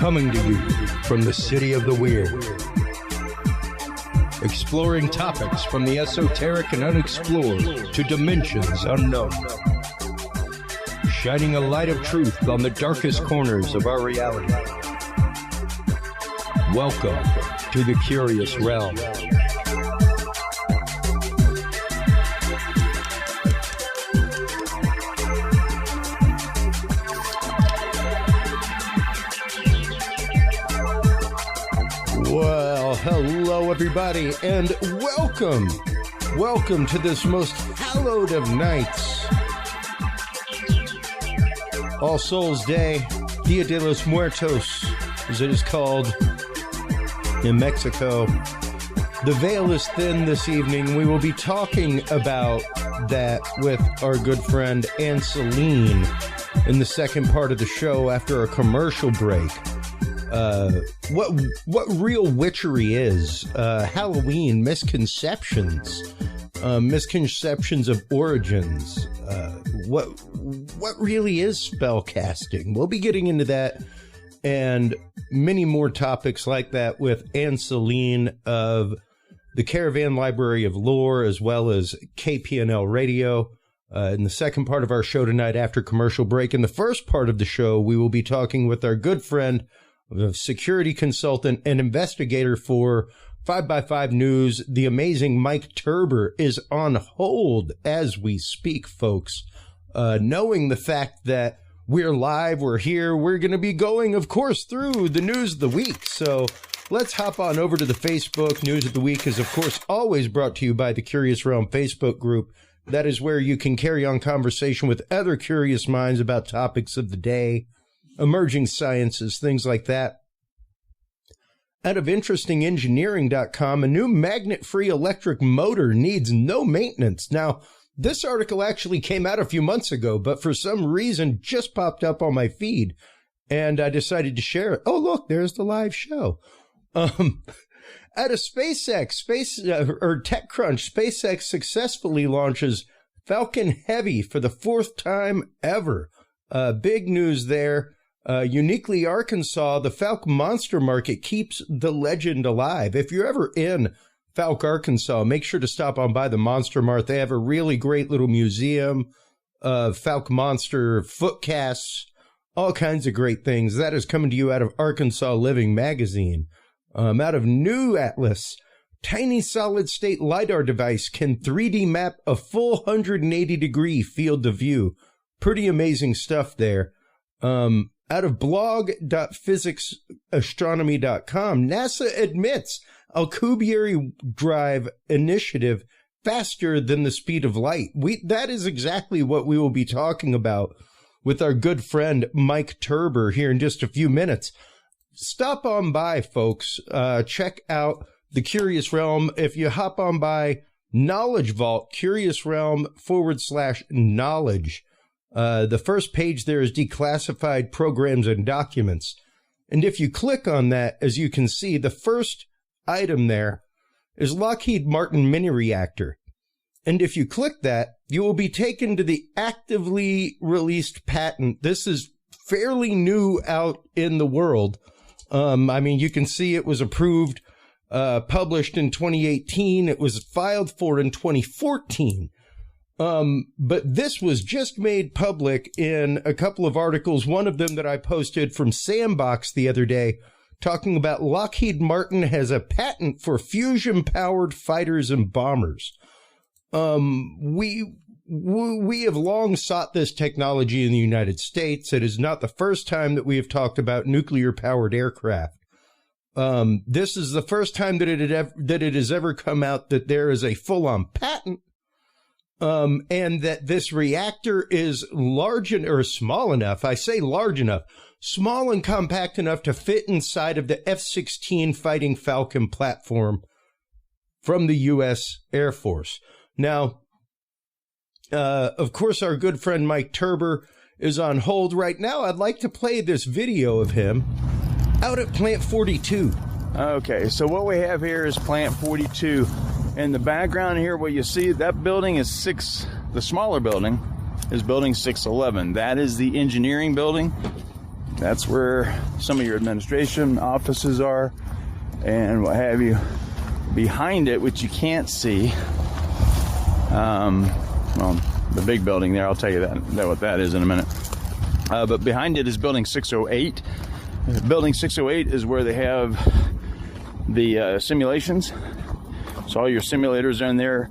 Coming to you from the city of the weird. Exploring topics from the esoteric and unexplored to dimensions unknown. Shining a light of truth on the darkest corners of our reality. Welcome to the Curious Realm. Well, hello everybody, and welcome to this most hallowed of nights. All Souls Day, Dia de los Muertos, as it is called in Mexico. The veil is thin this evening. We will be talking about that with our good friend Ann Selene in the second part of the show after a commercial break. What real witchery is, Halloween, misconceptions of origins, what really is spell casting. We'll be getting into that and many more topics like that with Ann Selene of the Caravan Library of Lore, as well as KPNL Radio, in the second part of our show tonight after commercial break. In the first part of the show, we will be talking with our good friend, a security consultant and investigator for 5x5 News, the amazing Mike Turber, is on hold as we speak, folks. Knowing the fact that we're live, we're here, we're going to be going, of course, through the news of the week. So let's hop on over to the Facebook. News of the week is, of course, always brought to you by the Curious Realm Facebook group. That is where you can carry on conversation with other curious minds about topics of the day, emerging sciences, things like that. Out of interestingengineering.com, a new magnet-free electric motor needs no maintenance. Now, this article actually came out a few months ago, but for some reason just popped up on my feed, and I decided to share it. Oh, look, there's the live show. Out of SpaceX, TechCrunch, SpaceX successfully launches Falcon Heavy for the fourth time ever. Big news there. Uniquely Arkansas, the Falk Monster Market keeps the legend alive. If you're ever in Falk, Arkansas, make sure to stop on by the Monster Mart. They have a really great little museum of Falk Monster foot casts, all kinds of great things. That is coming to you out of Arkansas Living Magazine. Out of New Atlas, tiny solid-state LiDAR device can 3D map a full 180-degree field of view. Pretty amazing stuff there. Out of blog.physicsastronomy.com, NASA admits Alcubierre drive initiative faster than the speed of light. That is exactly what we will be talking about with our good friend Mike Turber here in just a few minutes. Stop on by, folks. Check out the Curious Realm. If you hop on by Knowledge Vault, Curious Realm /knowledge. The first page there is declassified programs and documents. And if you click on that, as you can see, the first item there is Lockheed Martin mini reactor. And if you click that, you will be taken to the actively released patent. This is fairly new out in the world. You can see it was approved, published in 2018. It was filed for in 2014. But this was just made public in a couple of articles, one of them that I posted from Sandbox the other day, talking about Lockheed Martin has a patent for fusion-powered fighters and bombers. We have long sought this technology in the United States. It is not the first time that we have talked about nuclear-powered aircraft. This is the first time that it has ever come out that there is a full-on patent. And that this reactor is large or small enough. I say large enough, small and compact enough to fit inside of the F-16 Fighting Falcon platform from the U.S. Air Force. Now, of course, our good friend Mike Turber is on hold right now. I'd like to play this video of him out at Plant 42. Okay, so what we have here is Plant 42. In the background here, what you see, that building is the smaller building is building 611. That is the engineering building. That's where some of your administration offices are and what have you. Behind it, which you can't see, well, the big building there, I'll tell you that what that is in a minute. But behind it is building 608. Building 608 is where they have the simulations. So all your simulators are in there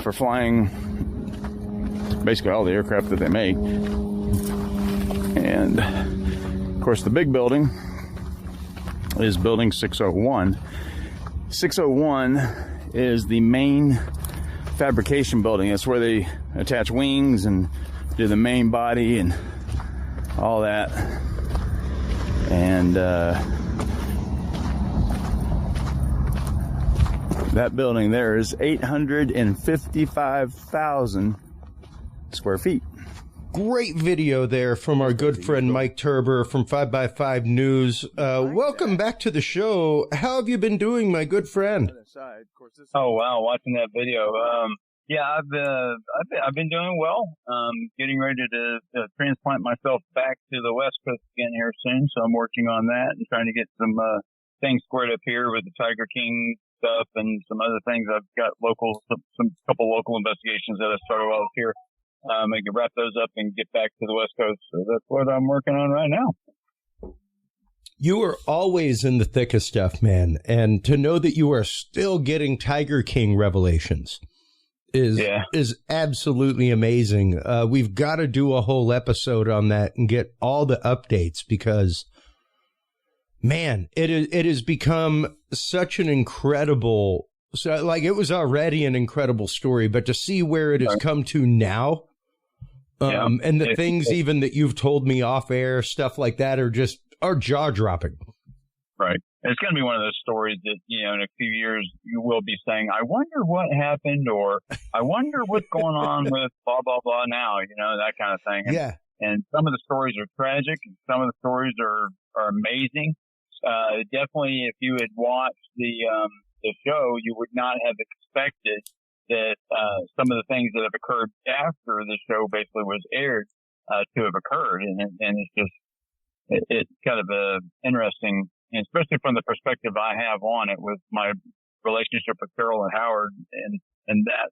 for flying basically all the aircraft that they make. And of course the big building is building 601. 601 is the main fabrication building. That's where they attach wings and do the main body and all that. And that building there is 855,000 square feet. Great video there from our good friend Mike Turber from 5x5 News. Welcome back to the show. How have you been doing, my good friend? Oh wow, watching that video. Yeah, I've been doing well. Getting ready to transplant myself back to the West Coast again here soon. So I'm working on that and trying to get some things squared up here with the Tiger King stuff and some other things. I've got some couple local investigations that I started while I was here. I can wrap those up and get back to the West Coast. So that's what I'm working on right now. You are always in the thick of stuff, man. And to know that you are still getting Tiger King revelations is absolutely amazing. We've got to do a whole episode on that and get all the updates because, man, it has become such an incredible, it was already an incredible story, but to see where it has come to now, and the things even that you've told me off air, stuff like that are jaw-dropping. Right. It's going to be one of those stories that, in a few years you will be saying, I wonder what happened, or I wonder what's going on with blah, blah, blah now, that kind of thing. And some of the stories are tragic and some of the stories are amazing. Definitely, if you had watched the show, you would not have expected that some of the things that have occurred after the show basically was aired to have occurred. And it's just, it's kind of interesting, and especially from the perspective I have on it with my relationship with Carol and Howard and that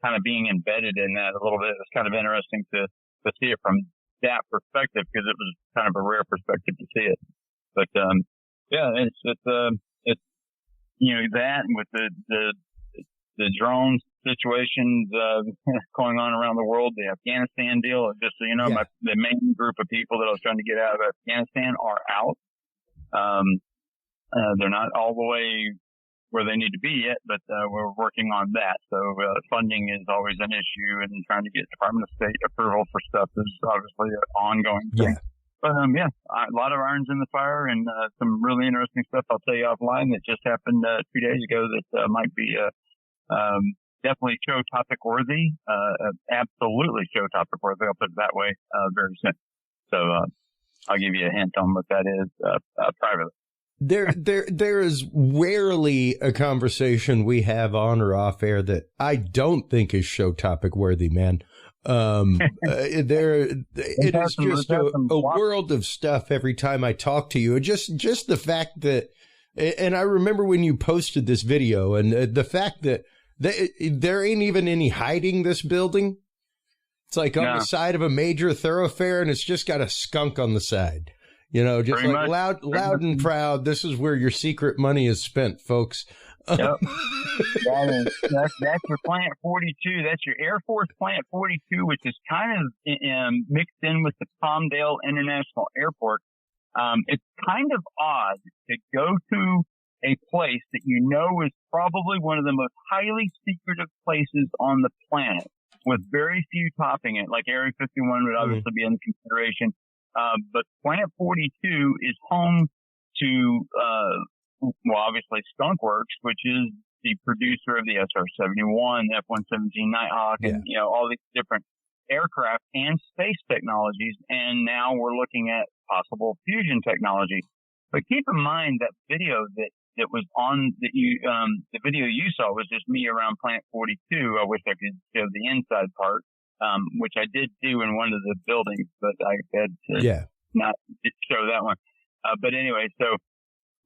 kind of being embedded in that a little bit. It's kind of interesting to see it from that perspective because it was kind of a rare perspective to see it. But, it's that with the drone situations going on around the world, the Afghanistan deal. Just so you know, the main group of people that I was trying to get out of Afghanistan are out. They're not all the way where they need to be yet, but we're working on that. So funding is always an issue, and trying to get Department of State approval for stuff is obviously an ongoing thing. But a lot of irons in the fire, and some really interesting stuff I'll tell you offline that just happened 2 days ago that might be definitely show topic worthy. Absolutely show topic worthy. I'll put it that way very soon. So I'll give you a hint on what that is privately. There is rarely a conversation we have on or off air that I don't think is show topic worthy, man. It is just a world of stuff every time I talk to you. Just the fact that, and I remember when you posted this video, and the fact that there ain't even any hiding this building. It's like on the side of a major thoroughfare, and it's just got a skunk on the side. Just pretty like much. loud and proud. This is where your secret money is spent, folks. Yep. That's your Plant 42. That's your Air Force Plant 42, which is kind of mixed in with the Palmdale International Airport. It's kind of odd to go to a place that is probably one of the most highly secretive places on the planet, with very few topping it. Like Area 51 would obviously be in consideration. But Plant 42 is home to, obviously Skunk Works, which is the producer of the SR-71, F-117 Nighthawk, and, all these different aircraft and space technologies. And now we're looking at possible fusion technology. But keep in mind that video that was on the video you saw was just me around Plant 42. I wish I could show the inside part. Which I did do in one of the buildings, but I had to not show that one. But anyway, so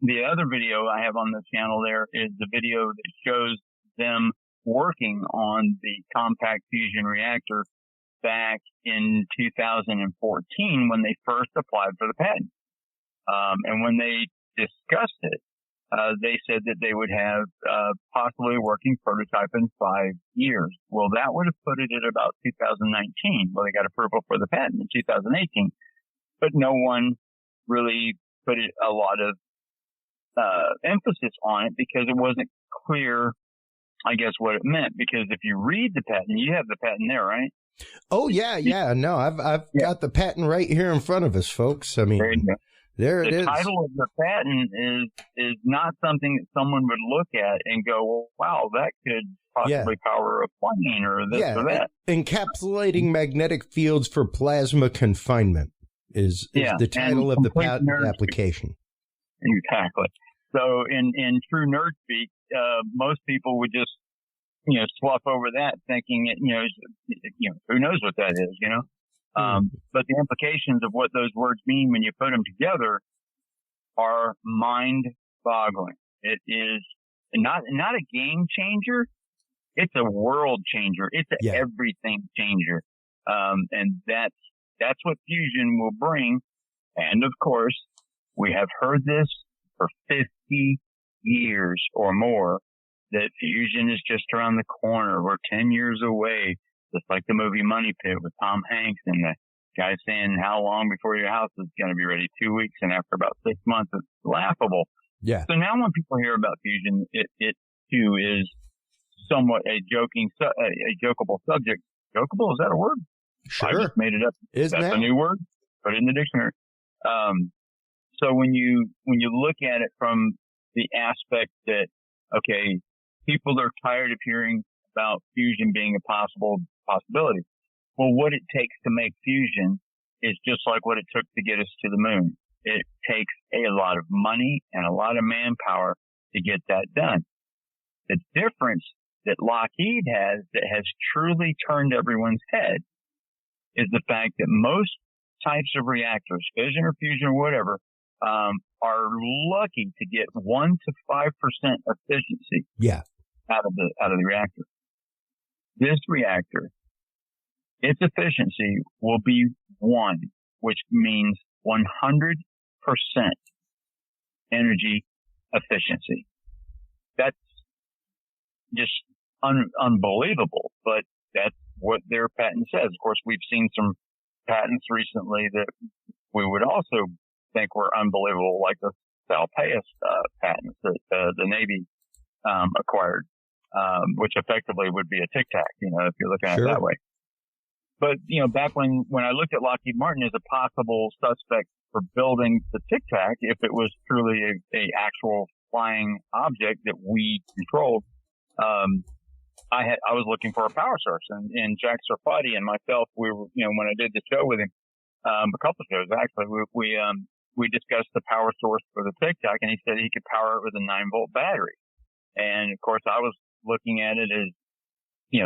the other video I have on the channel there is the video that shows them working on the compact fusion reactor back in 2014 when they first applied for the patent. And when they discussed it, they said that they would have possibly a working prototype in 5 years. Well, that would have put it at about 2019. Well, they got approval for the patent in 2018, but no one really put a lot of emphasis on it because it wasn't clear, I guess, what it meant. Because if you read the patent, you have the patent there, right? Oh yeah. No, I've got the patent right here in front of us, folks. I mean, there it is. The title of the patent is not something that someone would look at and go, well, wow, that could possibly power a plane or this or that. Encapsulating magnetic fields for plasma confinement is the title of the patent application. Exactly. So in true nerd speak, most people would just, slough over that thinking, who knows what that is, but the implications of what those words mean when you put them together are mind-boggling. It is not a game changer. It's a world changer. It's an everything changer. And that's what fusion will bring. And of course, we have heard this for 50 years or more, that fusion is just around the corner. We're 10 years away. Just like the movie Money Pit with Tom Hanks and the guy saying, how long before your house is going to be ready? 2 weeks. And after about 6 months, it's laughable. Yeah. So now when people hear about fusion, it too is somewhat a jokeable subject. Jokeable? Is that a word? Sure. I just made it up. That's a new word. Put it in the dictionary. So when you look at it from the aspect that, okay, people are tired of hearing about fusion being a possibility. Well, what it takes to make fusion is just like what it took to get us to the moon. It takes a lot of money and a lot of manpower to get that done. The difference that Lockheed has that has truly turned everyone's head is the fact that most types of reactors, fission or fusion or whatever, are lucky to get 1 to 5% efficiency. Out of the reactor. This reactor, its efficiency will be 1, which means 100% energy efficiency. That's just unbelievable, but that's what their patent says. Of course, we've seen some patents recently that we would also think were unbelievable, like the Salpeus patents that the Navy acquired, which effectively would be a Tic Tac, if you're looking at it that way. But, back when I looked at Lockheed Martin as a possible suspect for building the Tic Tac, if it was truly a actual flying object that we controlled, I was looking for a power source, and Jack Sarfati and myself, we were, when I did the show with him, a couple of shows actually, we discussed the power source for the Tic Tac, and he said he could power it with a 9-volt battery. And of course, I was looking at it as,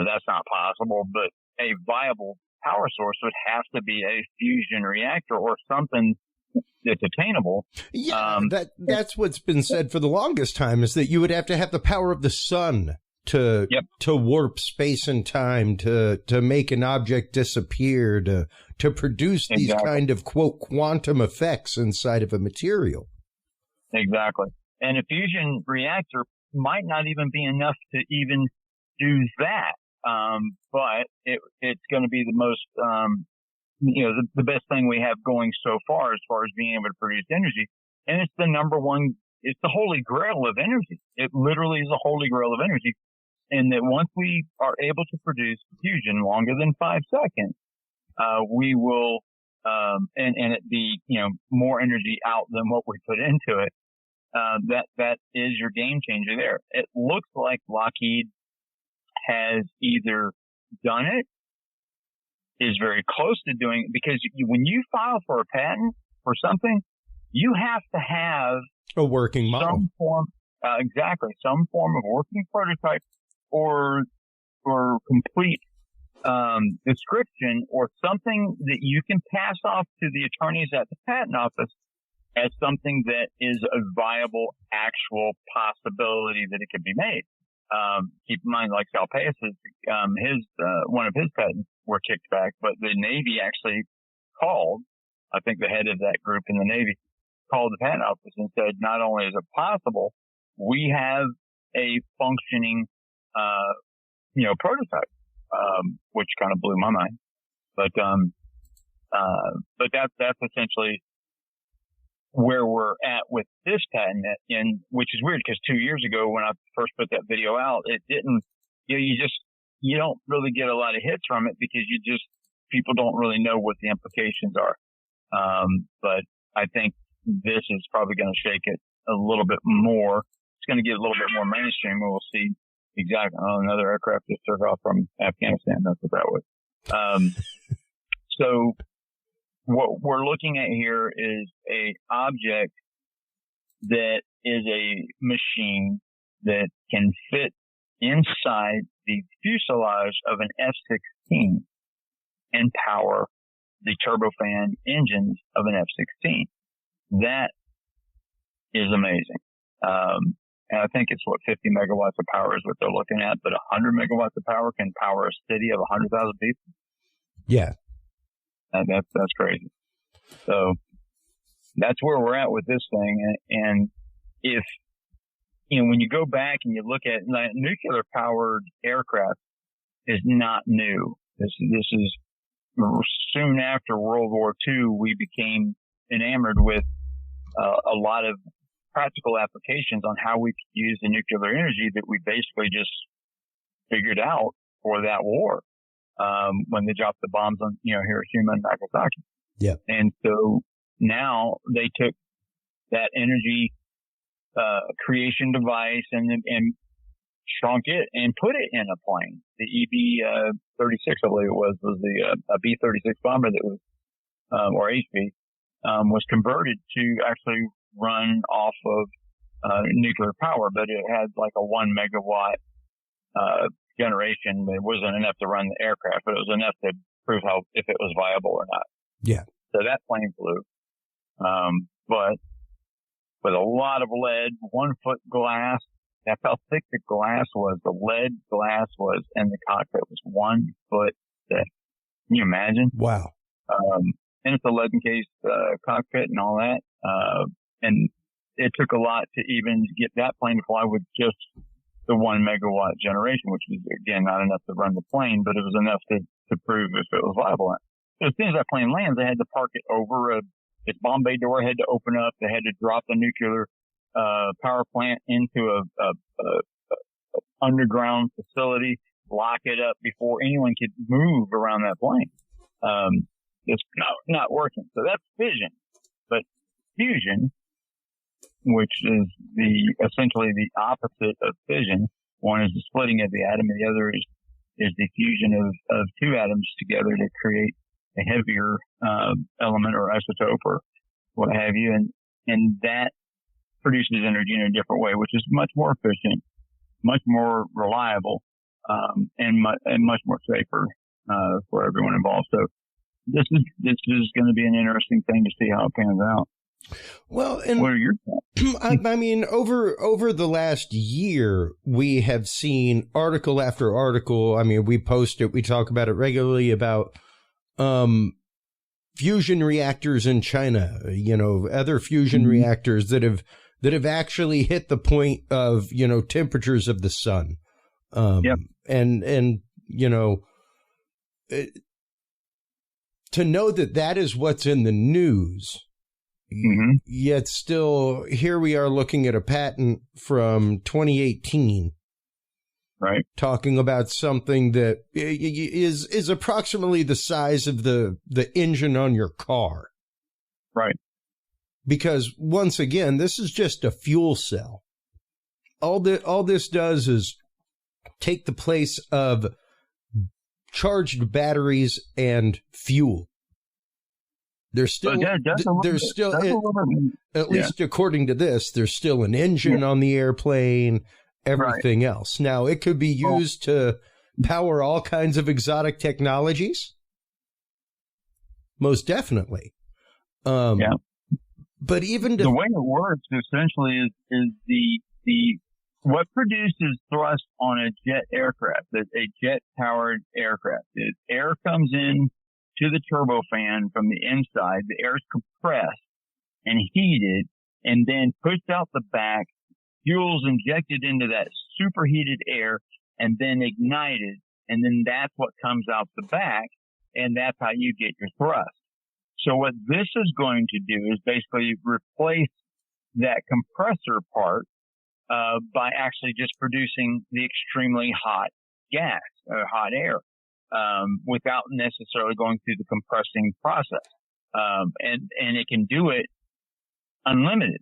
that's not possible, but a viable power source would have to be a fusion reactor or something that's attainable. Yeah, that's what's been said for the longest time, is that you would have to have the power of the sun to warp space and time, to make an object disappear, to produce these kind of, quote, quantum effects inside of a material. Exactly. And a fusion reactor might not even be enough to even do that. But it's going to be the most, the best thing we have going so far as being able to produce energy. And it's the number one, it's the holy grail of energy. It literally is the holy grail of energy. And that once we are able to produce fusion longer than 5 seconds, we will, and it be, more energy out than what we put into it. That is your game changer there. It looks like Lockheed has either done it, is very close to doing it, because when you file for a patent for something, you have to have a working model. Some form of working prototype or complete description or something that you can pass off to the attorneys at the patent office as something that is a viable, actual possibility that it could be made. Keep in mind, like Salpeus, one of his patents were kicked back, but the Navy actually called, I think the head of that group in the Navy called the patent office and said, not only is it possible, we have a functioning, prototype, which kind of blew my mind. But that's essentially where we're at with this patent, and which is weird because 2 years ago when I first put that video out, it didn't, you don't really get a lot of hits from it because people don't really know what the implications are. But I think this is probably going to shake it a little bit more. It's going to get a little bit more mainstream, and we'll see exactly. Another aircraft just took off from Afghanistan. That's what that was. So what we're looking at here is a object that is a machine that can fit inside the fuselage of an F-16 and power the turbofan engines of an F-16. That is amazing. And I think it's 50 megawatts of power is what they're looking at, but 100 megawatts of power can power a city of 100,000 people. Yeah. That's crazy. So that's where we're at with this thing. And if, when you go back and you look at nuclear powered aircraft is not new. This is soon after World War II, we became enamored with a lot of practical applications on how we could use the nuclear energy that we basically just figured out for that war. When they dropped the bombs on, Hiroshima and Nagasaki. Yeah. And so now they took that energy, creation device and shrunk it and put it in a plane. The EB-36, I believe it was a B-36 bomber that was, or HB, was converted to actually run off of, nuclear power, but it had like a 1 megawatt, generation. It wasn't enough to run the aircraft, but it was enough to prove if it was viable or not. Yeah. So that plane flew. But with a lot of lead, 1 foot glass, that's how thick the glass was. The lead glass was in the cockpit was 1 foot thick. Can you imagine? Wow. And it's a lead encased, cockpit and all that. And it took a lot to even get that plane to fly with just the 1 megawatt generation, which was, again, not enough to run the plane, but it was enough to prove if it was viable. So as soon as that plane lands, they had to park it over its bomb bay door had to open up. They had to drop the nuclear, power plant into a underground facility, lock it up before anyone could move around that plane. It's not working. So that's fission. But fusion, which is essentially the opposite of fission. One is the splitting of the atom, and the other is the fusion of two atoms together to create a heavier element or isotope or what have you, and that produces energy in a different way, which is much more efficient, much more reliable, and much more safer for everyone involved. So this is going to be an interesting thing to see how it pans out. Well, and what are your thoughts? I mean, over the last year, we have seen article after article. I mean, we post it, we talk about it regularly about fusion reactors in China, other fusion reactors that have actually hit the point of, temperatures of the sun. Yep. And to know that is what's in the news. Mm-hmm. Yet still, here we are looking at a patent from 2018, right? Talking about something that is approximately the size of the engine on your car, right? Because once again, this is just a fuel cell. All this does is take the place of charged batteries and fuel. There's still, at least according to this, there's still an engine on the airplane, everything else. Now, it could be used to power all kinds of exotic technologies? Most definitely. Yeah. But even the way it works essentially is the what produces thrust on a jet aircraft, a jet powered aircraft, is air comes in to the turbofan from the inside. The air is compressed and heated and then pushed out the back. Fuel's injected into that superheated air and then ignited. And then that's what comes out the back. And that's how you get your thrust. So what this is going to do is basically replace that compressor part by actually just producing the extremely hot gas or hot air without necessarily going through the compressing process. And it can do it unlimited.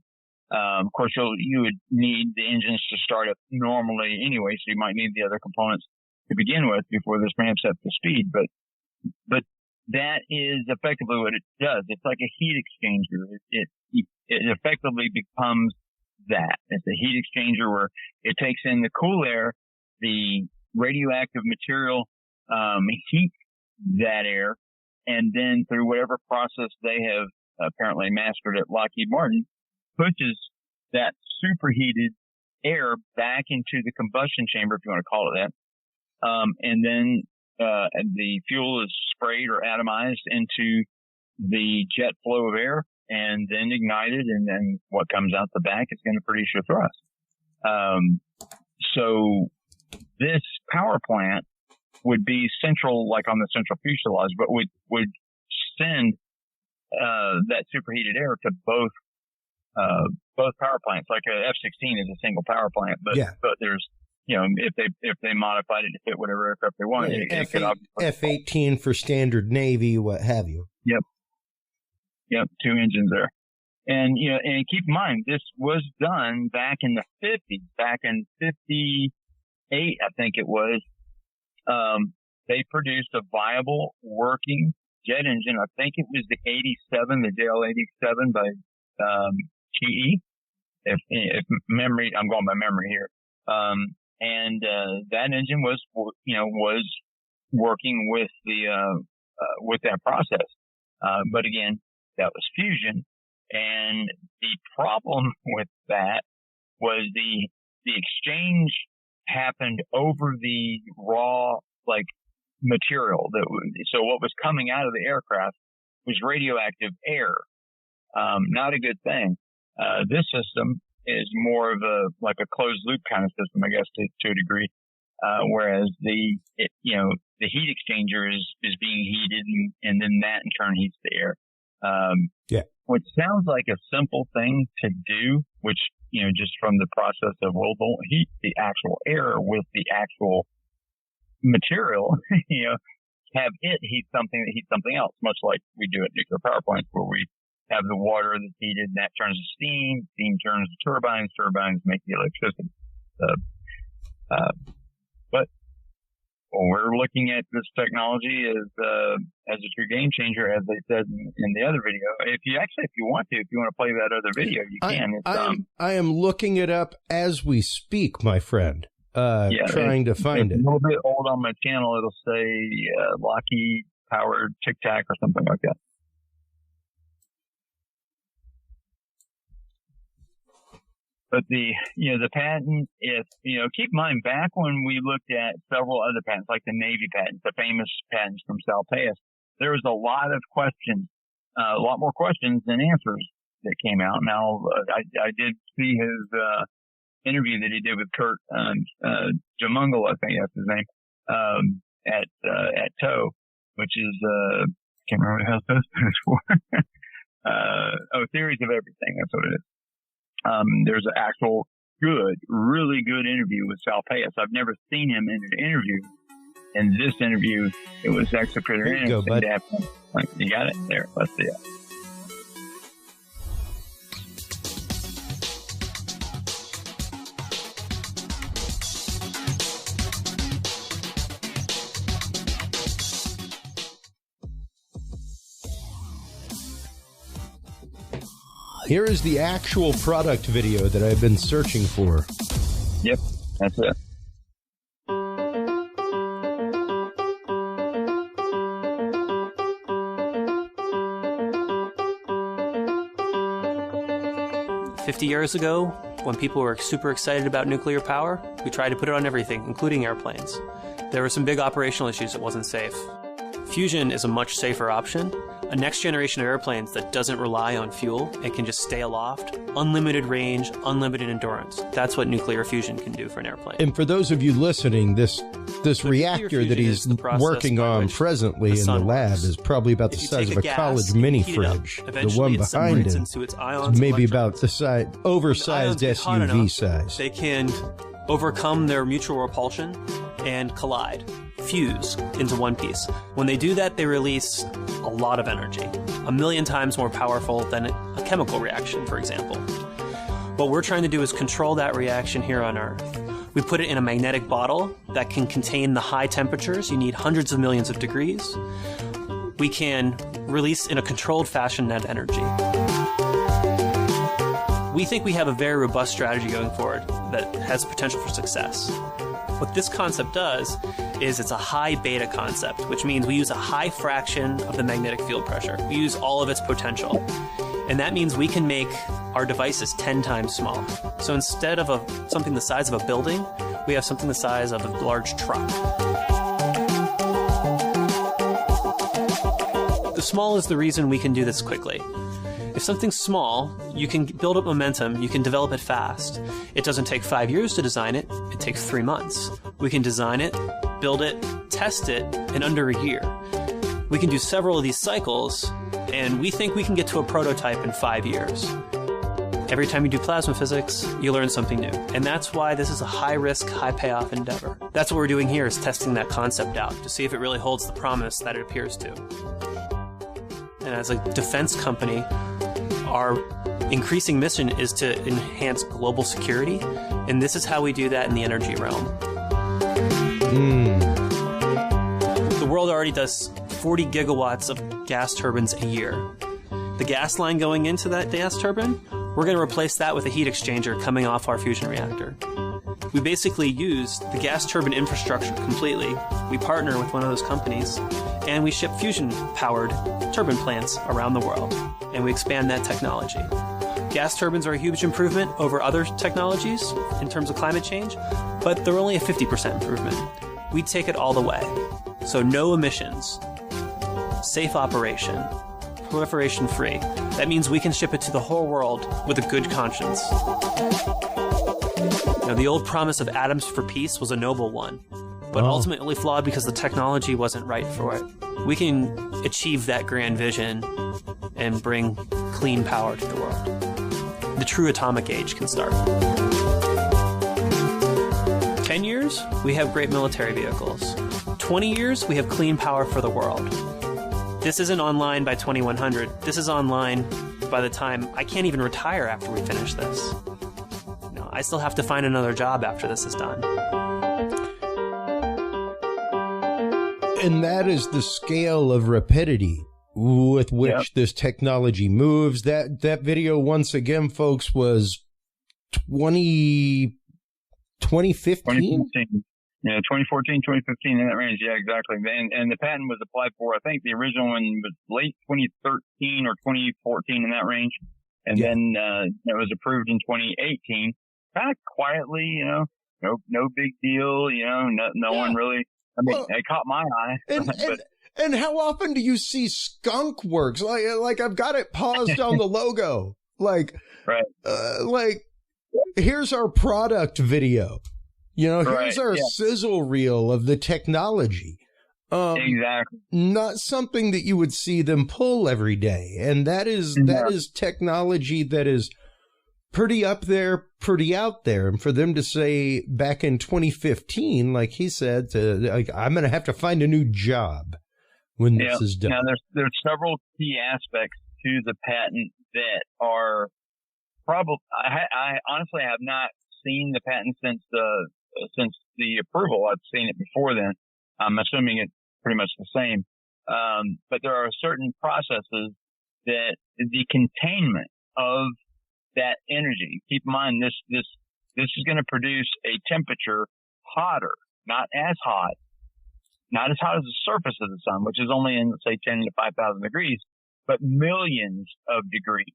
Of course, you would need the engines to start up normally anyway, so you might need the other components to begin with before this ramps up to speed. But that is effectively what it does. It's like a heat exchanger. It effectively becomes that. It's a heat exchanger where it takes in the cool air, the radioactive material, heat that air, and then through whatever process they have apparently mastered at Lockheed Martin, pushes that superheated air back into the combustion chamber, if you want to call it that. And then the fuel is sprayed or atomized into the jet flow of air and then ignited, and then what comes out the back is going to produce your thrust. So this power plant would be central, like on the central fuselage, but would send that superheated air to both power plants. Like a F-16 is a single power plant, but there's, if they modified it to fit whatever aircraft they want, F-18 for standard Navy, what have you. Yep, 2 engines there. And, and keep in mind, this was done back in the 50s, back in 58, I think it was. They produced a viable working jet engine. I think it was the 87, the JL-87 by, GE. If memory, I'm going by memory here. And that engine was working with with that process. But again, that was fusion. And the problem with that was the exchange happened over the raw, material so what was coming out of the aircraft was radioactive air. Not a good thing. This system is more of a closed loop kind of system, I guess, to a degree. Whereas the heat exchanger is being heated and then that in turn heats the air. Which sounds like a simple thing to do, which, just from the process of, don't heat the actual air with the actual material, have it heat something that heats something else, much like we do at nuclear power plants where we have the water that's heated and that turns to steam turns to turbines make the electricity. But when we're looking at this technology as a true game changer, as they said in the other video. If you want to play that other video, you can. I am looking it up as we speak, my friend. Trying to find it. A little bit old on my channel. It'll say Lockheed powered Tic Tac or something like that. But the patent, keep in mind, back when we looked at several other patents, like the Navy patents, the famous patents from Sal Payas, there was a lot of questions, a lot more questions than answers that came out. Now, I did see his, interview that he did with Kurt, Jamungal, I think that's his name, at TOE, which is, can't remember what the house is for. Theories of Everything. That's what it is. There's an actual really good interview with Sal Payas. I've never seen him in an interview. In this interview, it was actually pretty interesting to have him. You got it? There. Let's see it. Here is the actual product video that I've been searching for. Yep, that's it. 50 years ago, when people were super excited about nuclear power, we tried to put it on everything, including airplanes. There were some big operational issues. It wasn't safe. Fusion is a much safer option. A next generation of airplanes that doesn't rely on fuel and can just stay aloft. Unlimited range, unlimited endurance. That's what nuclear fusion can do for an airplane. And for those of you listening, this reactor that he's working on presently in the lab is probably about the size of a college mini fridge. The one behind it is maybe about the size, oversized SUV size. They can overcome their mutual repulsion and collide, fuse into one piece. When they do that, they release a lot of energy, 1 million times more powerful than a chemical reaction, for example. What we're trying to do is control that reaction here on Earth. We put it in a magnetic bottle that can contain the high temperatures. You need hundreds of millions of degrees. We can release in a controlled fashion that energy. We think we have a very robust strategy going forward that has potential for success. What this concept does is it's a high beta concept, which means we use a high fraction of the magnetic field pressure. We use all of its potential. And that means we can make our devices 10 times smaller. So instead of something the size of a building, we have something the size of a large truck. The small is the reason we can do this quickly. If something's small, you can build up momentum, you can develop it fast. It doesn't take 5 years to design it, it takes 3 months. We can design it, build it, test it in under a year. We can do several of these cycles, and we think we can get to a prototype in 5 years. Every time you do plasma physics, you learn something new. And that's why this is a high-risk, high-payoff endeavor. That's what we're doing here, is testing that concept out to see if it really holds the promise that it appears to. And as a defense company, our increasing mission is to enhance global security, and this is how we do that in the energy realm. The world already does 40 gigawatts of gas turbines a year. The gas line going into that gas turbine, we're going to replace that with a heat exchanger coming off our fusion reactor. We basically use the gas turbine infrastructure completely. We partner with one of those companies, and we ship fusion-powered turbine plants around the world, and we expand that technology. Gas turbines are a huge improvement over other technologies in terms of climate change, but they're only a 50% improvement. We take it all the way. So no emissions, safe operation, proliferation-free. That means we can ship it to the whole world with a good conscience. Now, the old promise of atoms for peace was a noble one, but ultimately flawed because the technology wasn't right for it. We can achieve that grand vision and bring clean power to the world. The true atomic age can start. 10 years, we have great military vehicles. 20 years, we have clean power for the world. This isn't online by 2100. This is online by the time I can't even retire after we finish this. No, I still have to find another job after this is done. And that is the scale of rapidity with which this technology moves. That video, once again, folks, was 2015? 2015. Yeah, 2014, 2015, in that range. Yeah, exactly. And the patent was applied for, I think the original one was late 2013 or 2014, in that range. And then it was approved in 2018. Kind of quietly, no big deal, no one really. I mean, it caught my eye. And how often do you see Skunk Works? Like I've got it paused on the logo. Like here's our product video. Here's our sizzle reel of the technology. Exactly. Not something that you would see them pull every day. And that is technology that is pretty up there, pretty out there. And for them to say back in 2015, like he said, I'm going to have to find a new job when this is done. Now, there's several key aspects to the patent that are probably, I honestly have not seen the patent since the approval. I've seen it before then. I'm assuming it's pretty much the same. But there are certain processes that the containment of that energy. Keep in mind, this is going to produce a temperature hotter, not as hot as the surface of the sun, which is only in, let's say, 10 to 5,000 degrees, but millions of degrees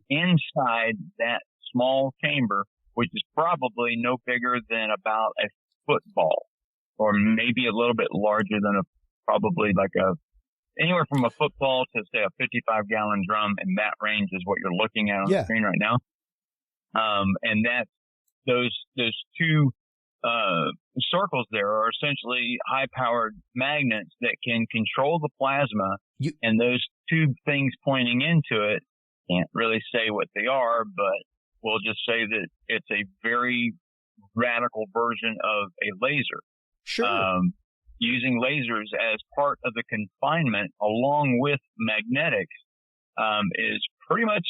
inside that small chamber, which is probably no bigger than about a football, or maybe a little bit larger than probably like anywhere from a football to say a 55-gallon drum, and that range is what you're looking at on the screen right now. And that's those two circles there are essentially high-powered magnets that can control the plasma, and those two things pointing into it, can't really say what they are, but we'll just say that it's a very radical version of a laser. Sure. Using lasers as part of the confinement along with magnetics is pretty much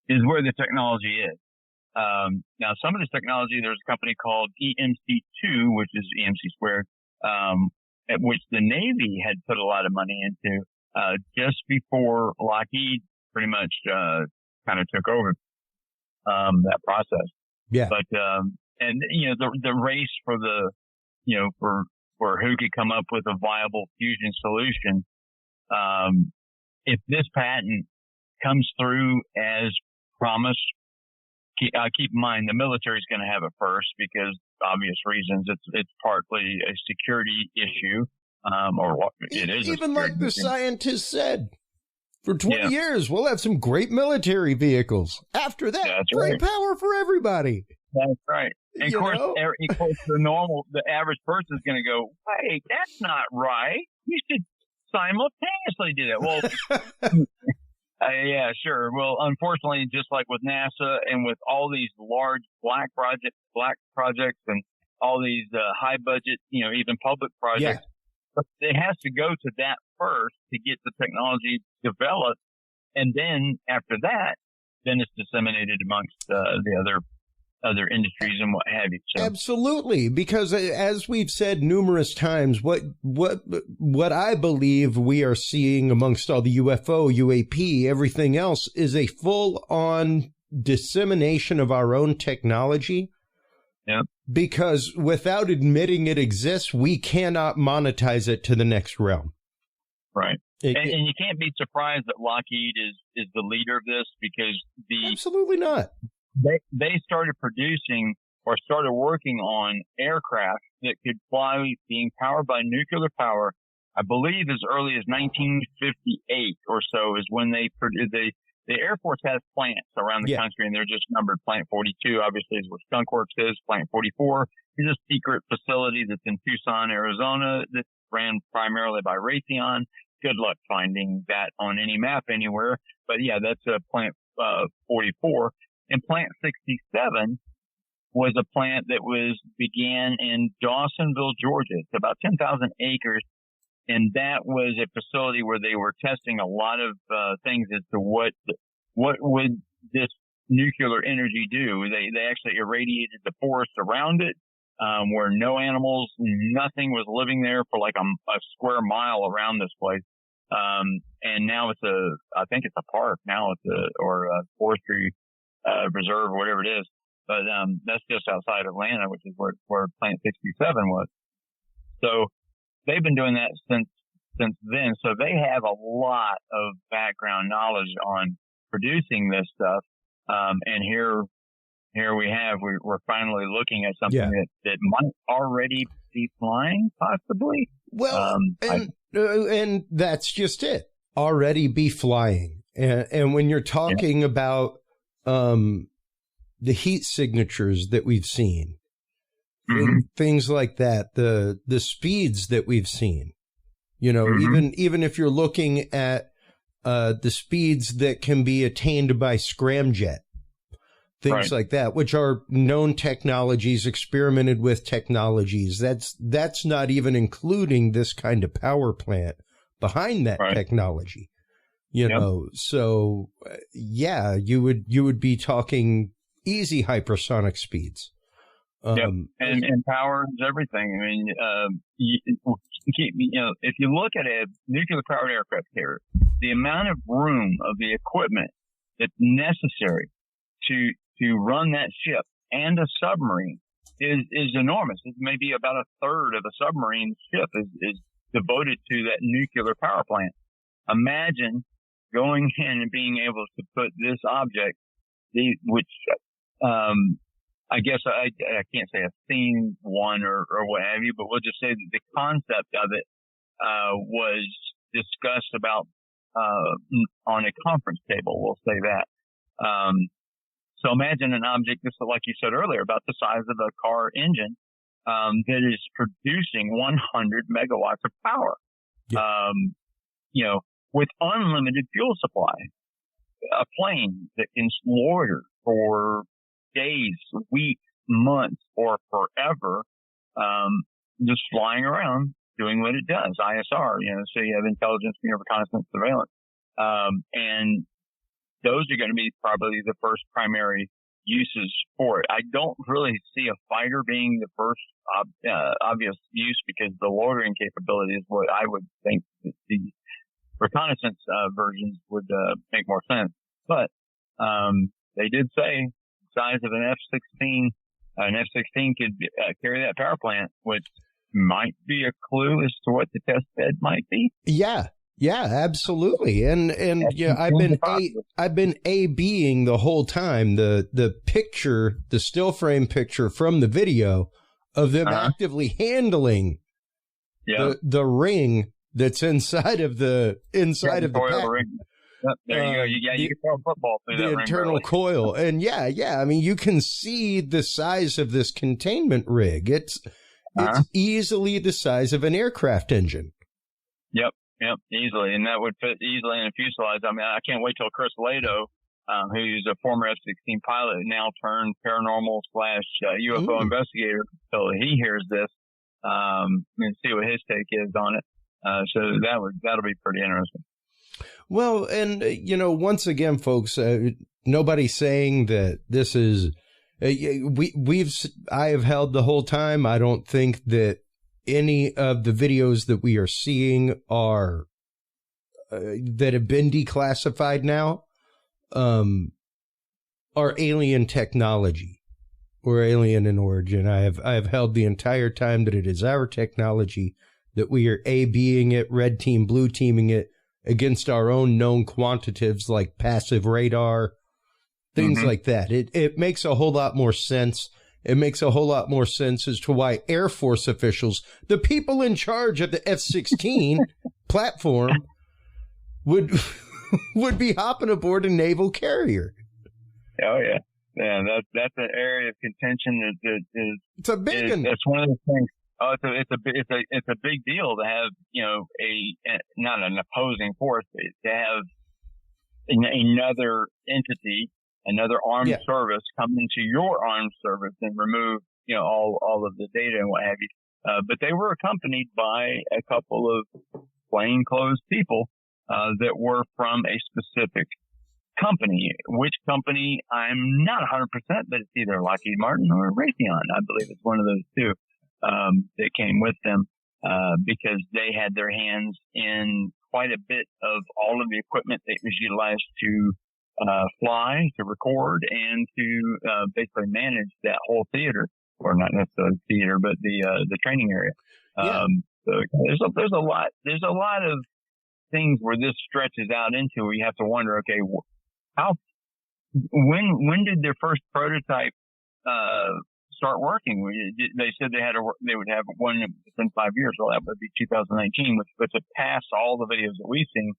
is where the technology is. Now, some of this technology, there's a company called EMC2, which is EMC squared, at which the Navy had put a lot of money into just before Lockheed pretty much kind of took over that process. Yeah. But and the race for for who could come up with a viable fusion solution. If this patent comes through as promised, keep in mind the military is going to have it first because obvious reasons. It's partly a security issue, or what it is. Even like the scientists said, for 20 years we'll have some great military vehicles. After that, great power for everybody. That's right. And of course, the average person is going to go, "Wait, that's not right. You should simultaneously do that." Well, yeah, sure. Well, unfortunately, just like with NASA and with all these large black projects and all these high budget, even public projects, it has to go to that first to get the technology developed. And then after that, then it's disseminated amongst the other industries and what have you. So. Absolutely, because as we've said numerous times, what I believe we are seeing amongst all the UFO, UAP, everything else is a full-on dissemination of our own technology. Yeah. Because without admitting it exists, we cannot monetize it to the next realm. Right. And you can't be surprised that Lockheed is the leader of this because absolutely not. They started producing or started working on aircraft that could fly being powered by nuclear power. I believe as early as 1958 or so is when they produced. The Air Force has plants around the country, and they're just numbered. Plant 42, obviously, is where Skunk Works is. Plant 44 is a secret facility that's in Tucson, Arizona, that's ran primarily by Raytheon. Good luck finding that on any map anywhere. But yeah, that's Plant 44. And Plant 67 was a plant that began in Dawsonville, Georgia. It's about 10,000 acres. And that was a facility where they were testing a lot of things as to what would this nuclear energy do. They actually irradiated the forest around it, where no animals, nothing was living there for like a square mile around this place. And now I think it's a park now, or a forestry reserve or whatever it is. But that's just outside Atlanta, which is where Plant 67 was. So they've been doing that since then. So they have a lot of background knowledge on producing this stuff. And here we're finally looking at something that might already be flying, possibly. Well, and that's just it. Already be flying. And when you're talking about the heat signatures that we've seen, and things like that, the speeds that we've seen, even if you're looking at the speeds that can be attained by scramjet, things like that, which are known technologies, experimented with technologies. That's not even including this kind of power plant behind that technology. So you would be talking easy hypersonic speeds. And power is everything. I mean, if you look at a nuclear powered aircraft carrier, the amount of room of the equipment that's necessary to run that ship and a submarine is enormous. It's maybe about a third of a submarine ship is devoted to that nuclear power plant. Imagine going in and being able to put this object, which I guess I can't say I've seen one or what have you, but we'll just say that the concept of it was discussed about on a conference table. We'll say that. So imagine an object, just like you said earlier, about the size of a car engine that is producing 100 megawatts of power. Yeah. With unlimited fuel supply. A plane that can loiter for days, weeks, months, or forever, just flying around doing what it does, ISR, so you have intelligence, reconnaissance, surveillance. And those are going to be probably the first primary uses for it. I don't really see a fighter being the first obvious use, because the loitering capability is what I would think that the reconnaissance versions would make more sense. But they did say the size of an F-16, could carry that power plant, which might be a clue as to what the test bed might be. Yeah, absolutely. And yeah, I've been A-B'ing the whole time the picture, the still frame picture from the video of them actively handling the ring that's inside of the ring. Yep, there you go. You can throw a football through that ring. The internal coil. And yeah. I mean, you can see the size of this containment rig. It's easily the size of an aircraft engine. Yep, easily. And that would fit easily in a fuselage. I mean, I can't wait till Chris Lado, who's a former F-16 pilot, now turned paranormal / UFO investigator, till he hears this, and see what his take is on it. So that'll be pretty interesting. Well, and, once again, folks, nobody's saying that this is, I have held the whole time. I don't think that any of the videos that we are seeing are, that have been declassified now, are alien technology or alien in origin. I have held the entire time that it is our technology, that we are A-B'ing it, red team, blue teaming it against our own known quantitatives like passive radar, things like that. It makes a whole lot more sense. It makes a whole lot more sense as to why Air Force officials, the people in charge of the F-16 platform, would be hopping aboard a naval carrier. Oh, yeah. Yeah, that's an area of contention that is. It's a big one. It's one of those things. Oh, it's a big deal to have, not an opposing force, but to have another entity, another armed service come into your armed service and remove, all of the data and what have you. But they were accompanied by a couple of plainclothes people, that were from a specific company. Which company, I'm not 100%, but it's either Lockheed Martin or Raytheon. I believe it's one of those two. That came with them, because they had their hands in quite a bit of all of the equipment that was utilized to fly, to record, and to basically manage that whole theater, or not necessarily theater, but the training area. So there's a lot of things where this stretches out into, where you have to wonder, okay, when did their first prototype start working? They said they would have one within 5 years. Well, that would be 2019, which puts it past all the videos that we've seen,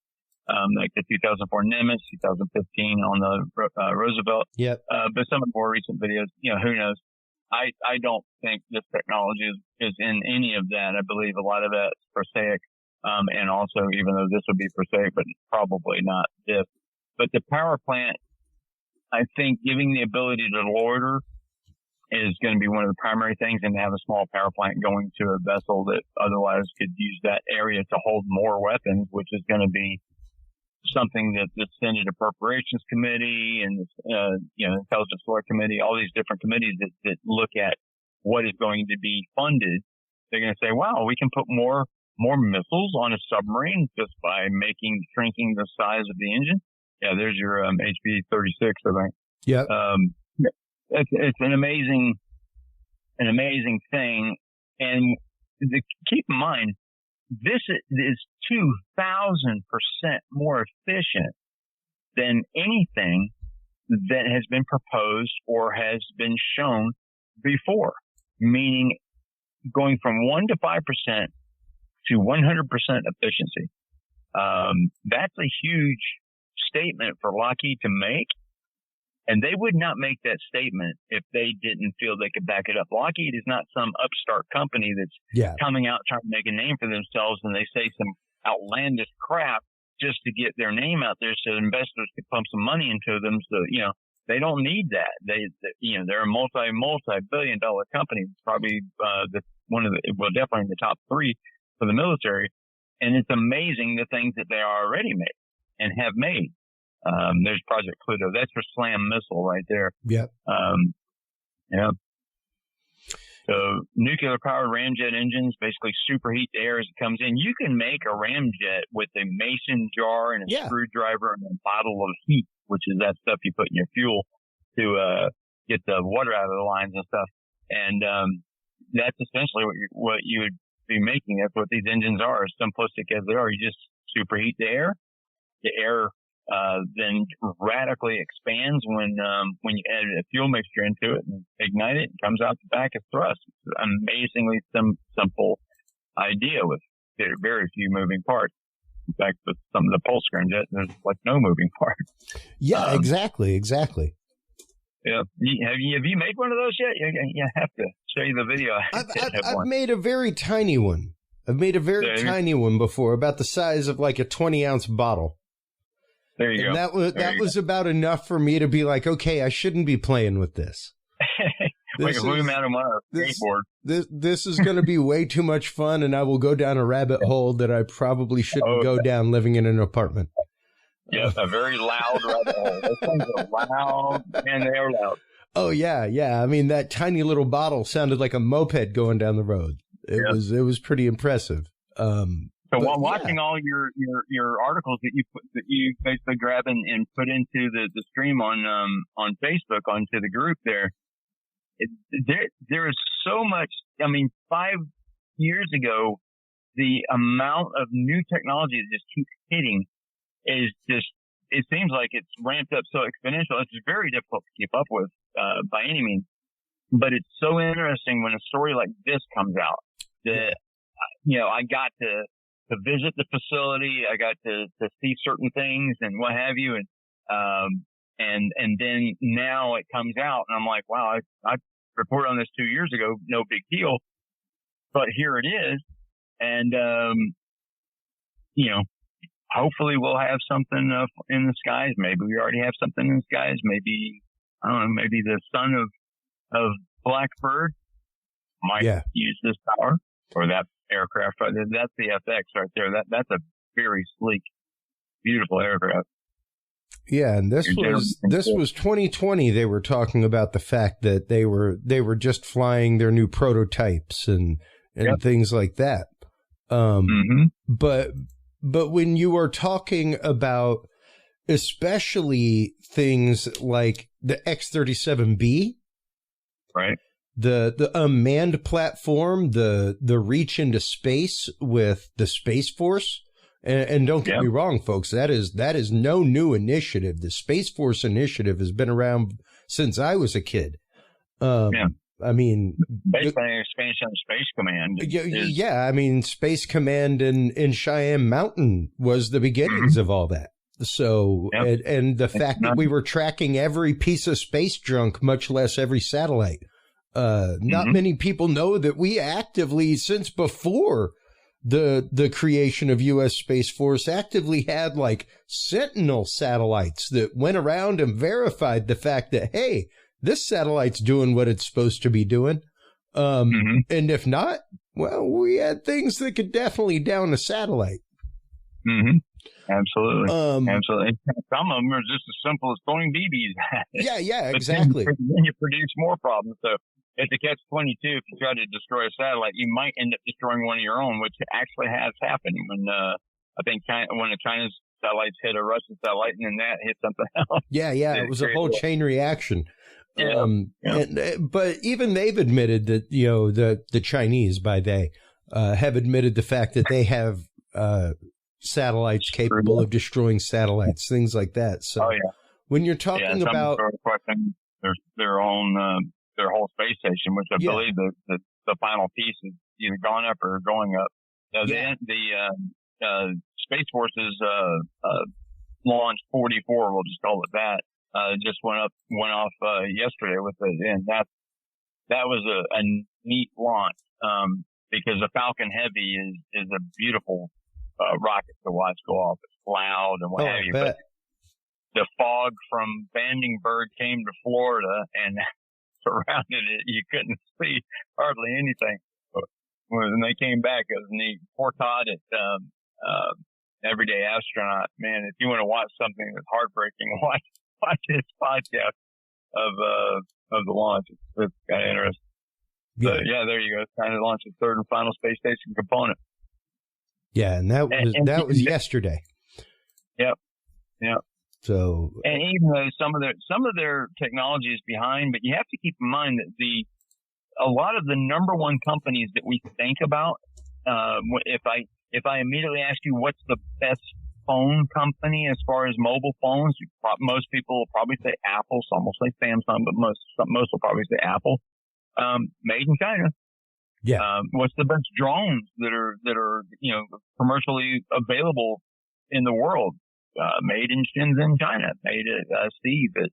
like the 2004 Nimitz, 2015 on the Roosevelt. Yep. But some of the more recent videos, who knows? I don't think this technology is in any of that. I believe a lot of that's prosaic, and also, even though this would be prosaic, but probably not this. But the power plant, I think, giving the ability to loiter is going to be one of the primary things, and to have a small power plant going to a vessel that otherwise could use that area to hold more weapons, which is going to be something that the Senate Appropriations Committee and Intelligence Lore Committee, all these different committees that look at what is going to be funded, they're going to say, wow, we can put more missiles on a submarine just by shrinking the size of the engine. Yeah, there's your HB-36, I think. Yeah. It's an amazing thing. And keep in mind, this is 2,000% more efficient than anything that has been proposed or has been shown before, meaning going from 1 to 5% to 100% efficiency. That's a huge statement for Lockheed to make. And they would not make that statement if they didn't feel they could back it up. Lockheed is not some upstart company that's coming out trying to make a name for themselves, and they say some outlandish crap just to get their name out there so investors could pump some money into them. So, they don't need that. They're a multi-billion dollar company, probably definitely in the top 3 for the military. And it's amazing the things that they already made and have made. There's Project Pluto. That's for SLAM missile right there. Yep. So nuclear powered ramjet engines basically superheat the air as it comes in. You can make a ramjet with a mason jar and a screwdriver and a bottle of heat, which is that stuff you put in your fuel to get the water out of the lines and stuff. And that's essentially what you would be making. That's what these engines are, as simplistic as they are. You just superheat the air. The air then radically expands when you add a fuel mixture into it and ignite it. It comes out the back as thrust. It's an amazingly simple idea with very few moving parts. In fact, with some of the pulse scramjets, there's like no moving parts. Yeah, exactly. Yeah. Have you made one of those yet? You have to show you the video. I've made a very tiny one. I've made a very tiny one before, about the size of like a 20-ounce bottle. There you go. That was about enough for me to be like, okay, I shouldn't be playing with this. This is going to be way too much fun, and I will go down a rabbit hole that I probably shouldn't go down living in an apartment. Yeah, a very loud rabbit hole. Those things are loud, and they are loud. Oh, yeah. I mean, that tiny little bottle sounded like a moped going down the road. It was pretty impressive. So while watching all your articles that you basically grab and put into the stream on Facebook onto the group there is so much. I mean, 5 years ago, the amount of new technology that just keeps hitting is just, it seems like it's ramped up so exponential. It's very difficult to keep up with by any means. But it's so interesting when a story like this comes out that I got to visit the facility. I got to see certain things and what have you. And then now it comes out and I'm like, wow, I reported on this 2 years ago. No big deal. But here it is. And, hopefully we'll have something in the skies. Maybe we already have something in the skies. Maybe, I don't know, maybe the son of Blackbird might use this power or that aircraft. That's the FX right there. That's a very sleek, beautiful aircraft. Yeah, and this was 2020. They were talking about the fact that they were just flying their new prototypes and things like that. But when you are talking about especially things like the X-37B, right? The unmanned platform, the reach into space with the Space Force, and don't get me wrong, folks, that is no new initiative. The Space Force initiative has been around since I was a kid. I mean, basically expansion of Space Command. I mean, Space Command in Cheyenne Mountain was the beginnings of all that. So, and the fact that we were tracking every piece of space junk, much less every satellite. Not many people know that we actively, since before the creation of U.S. Space Force, actively had like Sentinel satellites that went around and verified the fact that, hey, this satellite's doing what it's supposed to be doing. And if not, well, we had things that could definitely down a satellite. Absolutely. Absolutely. Some of them are just as simple as throwing BBs. Yeah, exactly. Then you produce more problems. So it's a catch-22. If you try to destroy a satellite, you might end up destroying one of your own, which actually has happened when, I think one of China's satellites hit a Russian satellite and then that hit something else. Yeah. It was a whole chain reaction. But even they've admitted that, the Chinese, by they, have admitted the fact that they have, satellites capable of destroying satellites, things like that. So when you're talking about their own their whole space station, which I believe the final piece is either gone up or going up. The Space Force's launch 44, we'll just call it that, just went off yesterday with it, and that was a neat launch because the Falcon Heavy is a beautiful rocket to watch go off. It's loud and what have you, but the fog from Vandenberg came to Florida and surrounded it. You couldn't see hardly anything. But when they came back, it was neat. Poor Todd at Everyday Astronaut. Man, if you want to watch something that's heartbreaking, watch his podcast of the launch. It's kind of interesting. Yeah. But there you go. China launched its third and final space station component. Yeah, and that was yesterday. Yep. So, and even though some of their technology is behind, but you have to keep in mind that a lot of the number one companies that we think about, if I immediately ask you what's the best phone company as far as mobile phones, most people will probably say Apple. Some will say Samsung, but most will probably say Apple. Made in China. Yeah. What's the best drones that are commercially available in the world? Made in Shenzhen, China. Made at Steve at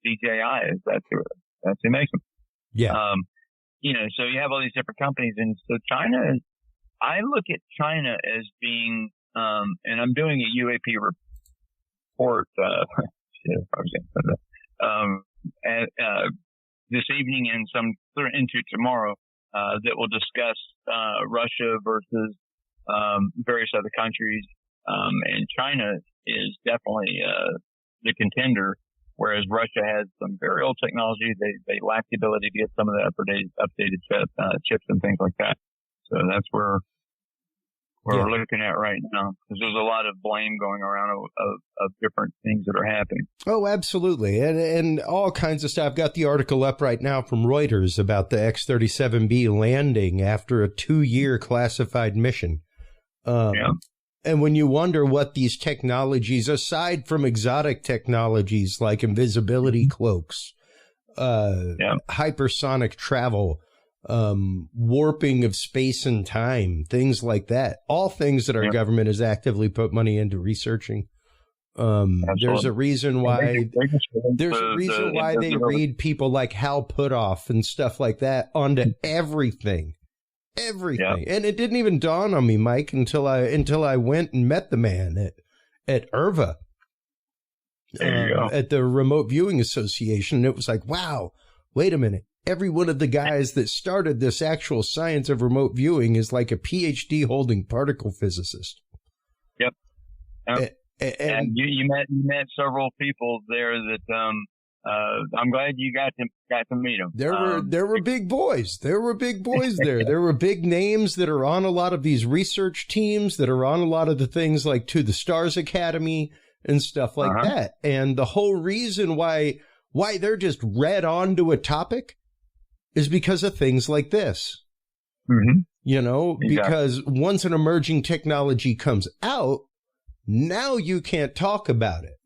DJI. That's who makes them. Yeah. So you have all these different companies, and so China. I look at China as being, and I'm doing a UAP report. This evening and some into tomorrow that will discuss Russia versus various other countries, and China is definitely the contender, whereas Russia has some very old technology. They lack the ability to get some of the updated chips and things like that. So that's where we're looking at right now, because there's a lot of blame going around of different things that are happening. Oh, absolutely. And all kinds of stuff. I've got the article up right now from Reuters about the X-37B landing after a 2-year classified mission. And when you wonder what these technologies, aside from exotic technologies like invisibility cloaks, hypersonic travel, warping of space and time, things like that, all things that our government has actively put money into researching. There's a reason why they read people like Hal Puthoff and stuff like that onto everything. And it didn't even dawn on me, Mike, until I went and met the man at IRVA, at the Remote Viewing Association. And it was like, wow, wait a minute. Every one of the guys that started this actual science of remote viewing is like a PhD holding particle physicist. Yep. And you met several people there that I'm glad you got to meet them. There were big boys. There were big boys there. There were big names that are on a lot of these research teams, that are on a lot of the things like To the Stars Academy and stuff like that. And the whole reason why they're just read onto a topic is because of things like this. Because once an emerging technology comes out, now you can't talk about it.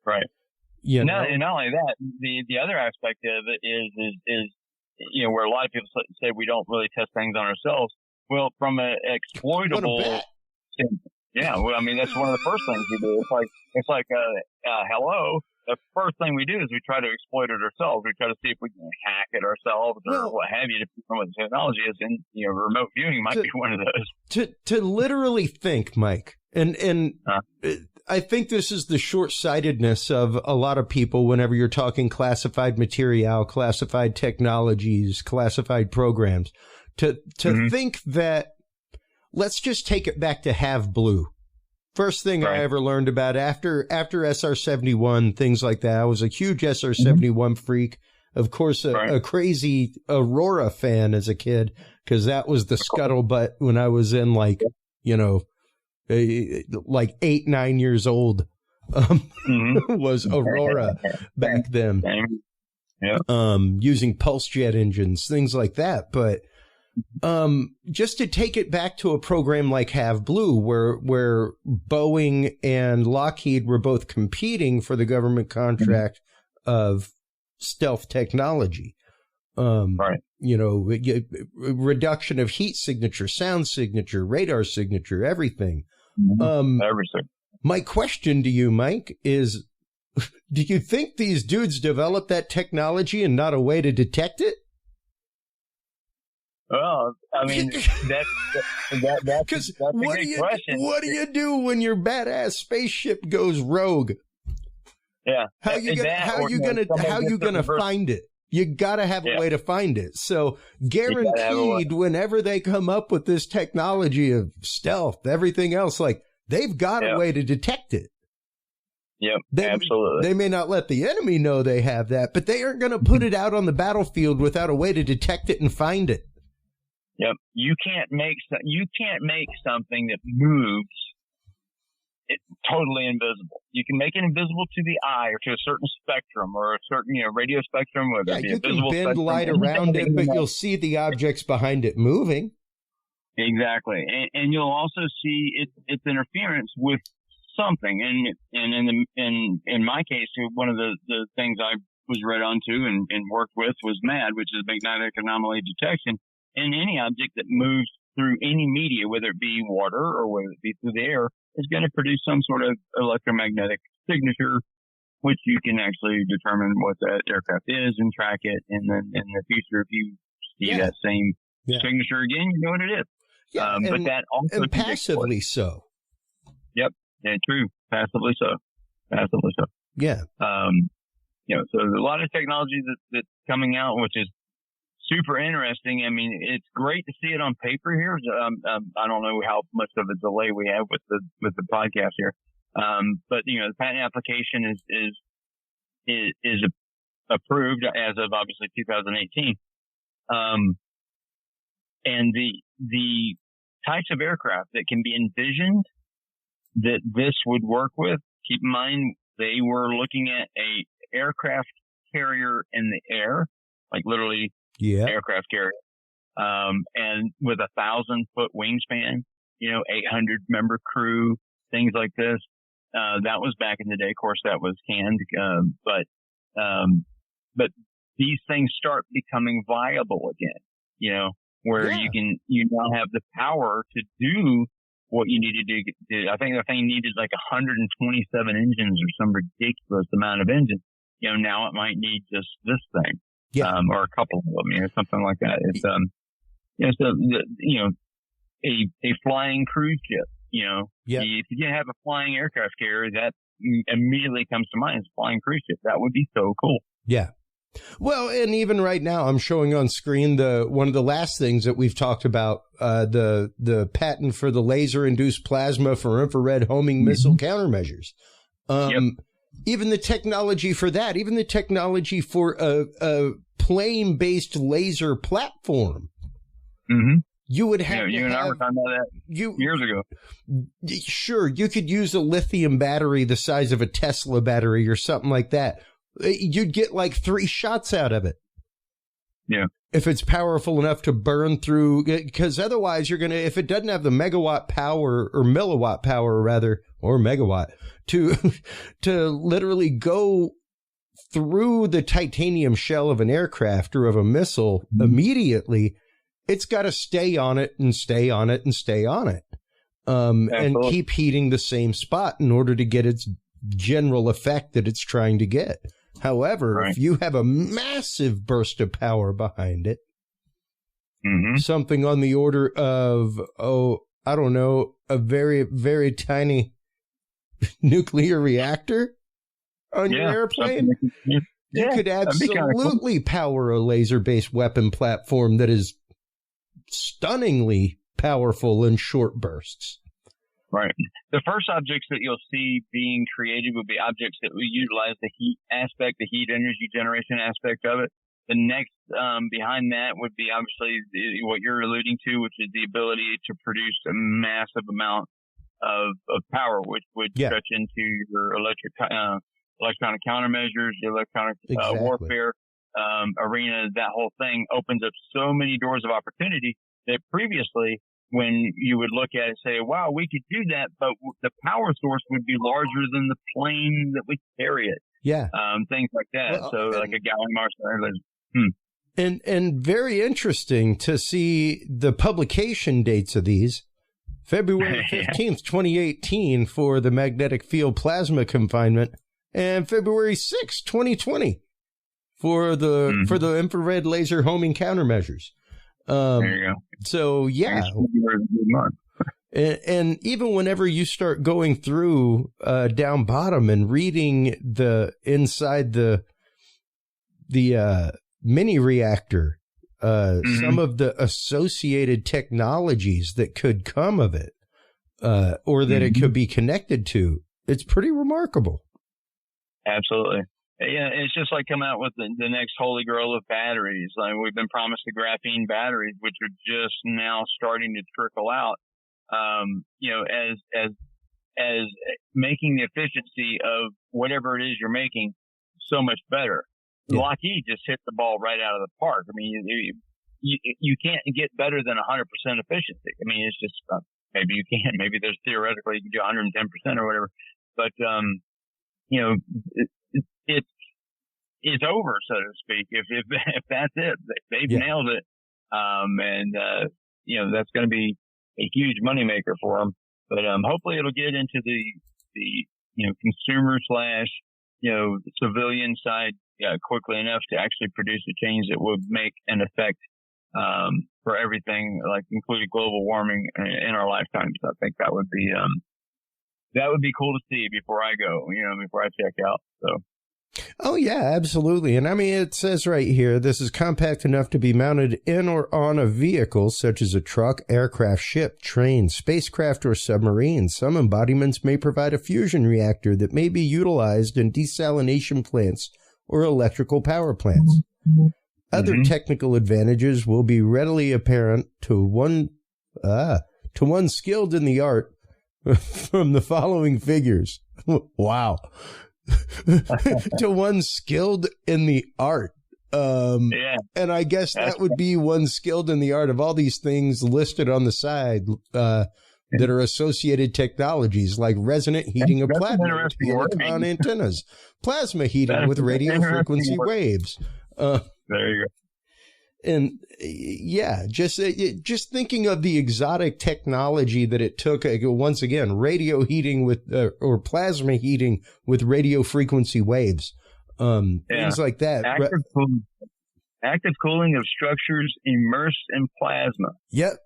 Right. And not only that, the other aspect of it is where a lot of people say we don't really test things on ourselves. Well, from an exploitable, well, I mean, that's one of the first things we do. It's like hello. The first thing we do is we try to exploit it ourselves. We try to see if we can hack it ourselves or what have you, depending on what the technology is. And remote viewing might be one of those. To literally think, Mike, and I think this is the short-sightedness of a lot of people whenever you're talking classified material, classified technologies, classified programs, to think that let's just take it back to Have Blue. First thing I ever learned about after SR-71, things like that. I was a huge SR-71 freak. Of course, a crazy Aurora fan as a kid, because that was the scuttlebutt when I was in like 8-9 years old, was Aurora back then. Using pulse jet engines, things like that. But Just to take it back to a program like Have Blue, where Boeing and Lockheed were both competing for the government contract of stealth technology. Right. You know, reduction of heat signature, sound signature, radar signature, everything. Everything. My question to you, Mike, is, do you think these dudes developed that technology and not a way to detect it? Well, I mean, that's a great question. What do you do when your badass spaceship goes rogue? Yeah. How you gonna find it? You gotta have a way to find it. So guaranteed, whenever they come up with this technology of stealth, everything else, like, they've got a way to detect it. Yep, absolutely. They may not let the enemy know they have that, but they aren't going to put it out on the battlefield without a way to detect it and find it. Yep, you can't make something that moves it totally invisible. You can make it invisible to the eye or to a certain spectrum or a certain radio spectrum. Whether it be you a can visible bend spectrum, light around it, but you'll see the objects behind it moving. Exactly, and you'll also see its interference with something. And in my case, one of the things I was read onto and worked with was MAD, which is magnetic anomaly detection. And any object that moves through any media, whether it be water or whether it be through the air, is going to produce some sort of electromagnetic signature, which you can actually determine what that aircraft is and track it. And then in the future, if you see that same signature again, you know what it is. Yeah, but that also and passively so. Yep, yeah, true. Passively so. Yeah. So there's a lot of technology that's coming out, which is super interesting. I mean, it's great to see it on paper here. I don't know how much of a delay we have with the podcast here. But the patent application is approved as of obviously 2018. And the types of aircraft that can be envisioned that this would work with, keep in mind, they were looking at a aircraft carrier in the air, like literally aircraft carrier, and with 1,000-foot wingspan, 800 member crew, things like this. That was back in the day. Of course, that was canned, but these things start becoming viable again, where you now have the power to do what you need to do. I think the thing needed like 127 engines or some ridiculous amount of engines. Now it might need just this thing, or a couple of them, something like that. It's, a flying cruise ship, If you have a flying aircraft carrier, that immediately comes to mind as a flying cruise ship. That would be so cool. Yeah. Well, and even right now, I'm showing on screen one of the last things that we've talked about, the patent for the laser-induced plasma for infrared homing missile countermeasures. Even the technology for that, even the technology for a plane-based laser platform. Mm-hmm. You would have. You and I were talking about that years ago. Sure, you could use a lithium battery the size of a Tesla battery or something like that. You'd get like 3 shots out of it. Yeah. If it's powerful enough to burn through, because otherwise if it doesn't have the megawatt power or milliwatt power rather, or megawatt to literally go through the titanium shell of an aircraft or of a missile immediately, it's got to stay on it and stay on it and stay on it. And keep heating the same spot in order to get its general effect that it's trying to get. However, if you have a massive burst of power behind it, something on the order of, I don't know, a very, very tiny nuclear reactor on your airplane, you could absolutely power a laser-based weapon platform that is stunningly powerful in short bursts. Right. The first objects that you'll see being created will be objects that will utilize the heat aspect, the heat energy generation aspect of it. The next behind that would be obviously what you're alluding to, which is the ability to produce a massive amount of power, which would stretch into your electronic countermeasures, the electronic warfare arena. That whole thing opens up so many doors of opportunity. that previously, when you would look at it and say, wow, we could do that, but the power source would be larger than the plane that would carry it. Yeah. Things like that. Well, so like a gallium arsenide. And very interesting to see the publication dates of these. February 15th, 2018 for the magnetic field plasma confinement, and February 6th, 2020 for the infrared laser homing countermeasures. There you go. So yeah. And even whenever you start going through down bottom and reading the inside the mini reactor, some of the associated technologies that could come of it, or that it could be connected to, it's pretty remarkable. Absolutely. Yeah, it's just like coming out with the next holy grail of batteries. Like we've been promised the graphene batteries, which are just now starting to trickle out. As making the efficiency of whatever it is you're making so much better. Yeah. Lockheed just hit the ball right out of the park. I mean, you can't get better than 100% efficiency. I mean, it's just, maybe you can, maybe there's theoretically you can do 110% or whatever, but, it's over, so to speak. If that's it, they've nailed it. That's going to be a huge moneymaker for them. But, hopefully it'll get into the consumer / civilian side, quickly enough to actually produce a change that would make an effect, for everything, like including global warming in our lifetimes. I think that would be cool to see before I go, before I check out. So. Oh, yeah, absolutely. And I mean, it says right here, this is compact enough to be mounted in or on a vehicle, such as a truck, aircraft, ship, train, spacecraft, or submarine. Some embodiments may provide a fusion reactor that may be utilized in desalination plants or electrical power plants. Other technical advantages will be readily apparent to one skilled in the art from the following figures. Wow. To one skilled in the art. And I guess that would be one skilled in the art of all these things listed on the side that are associated technologies, like resonant heating of platinum on antennas, plasma heating with radio frequency waves. There you go. And yeah, just thinking of the exotic technology that it took, once again, radio heating with, or plasma heating with radio frequency waves, things like that. Active cooling of structures immersed in plasma. Yep.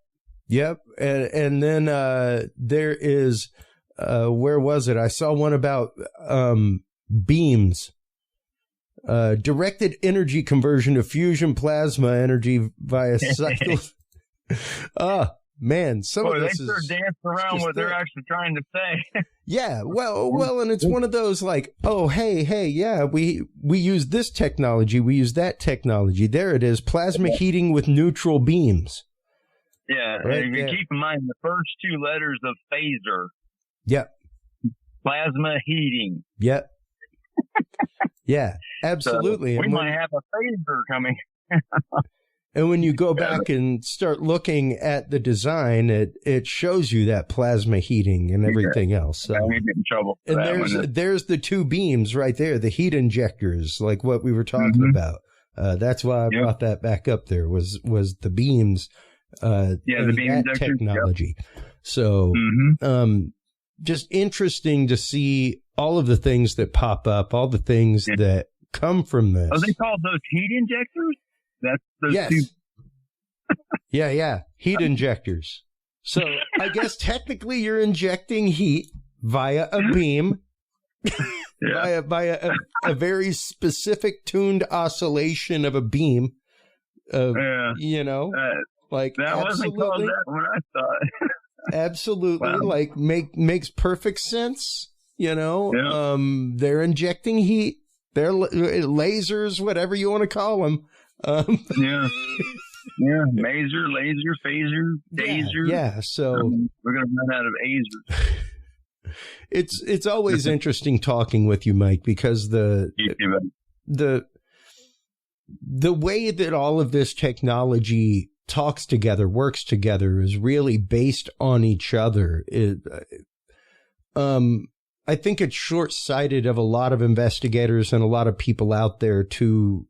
And then, there is, where was it? I saw one about, beams. Directed energy conversion of fusion plasma energy via cycles. Man, some of this they sure dance around what they're actually trying to say. Yeah, well, and it's one of those like, oh, hey, yeah, we use this technology, we use that technology. There it is, plasma heating with neutral beams. Yeah, right, and keep in mind the first two letters of phaser. Yep. Plasma heating. Yep. Yeah, absolutely. So we might have a phaser coming. And when you go back and start looking at the design, it shows you that plasma heating and everything else. So. We get in trouble. And there's the two beams right there, the heat injectors, like what we were talking about. That's why I brought that back up there was the beams. The beam that technology. Yep. So, just interesting to see all of the things that pop up, all the things that come from this. Are they called those heat injectors? That's those two. Yeah. Heat injectors. So I guess technically you're injecting heat via a beam, via a very specific tuned oscillation of a beam. Like that wasn't called that when I saw it. Absolutely. Wow. Like makes perfect sense. They're injecting heat. They're lasers, whatever you want to call them. Maser, laser, phaser, taser. Yeah. So we're going to run out of asers. It's always interesting talking with you, Mike, because the way that all of this technology talks together, works together, is really based on each other. I think it's short-sighted of a lot of investigators and a lot of people out there to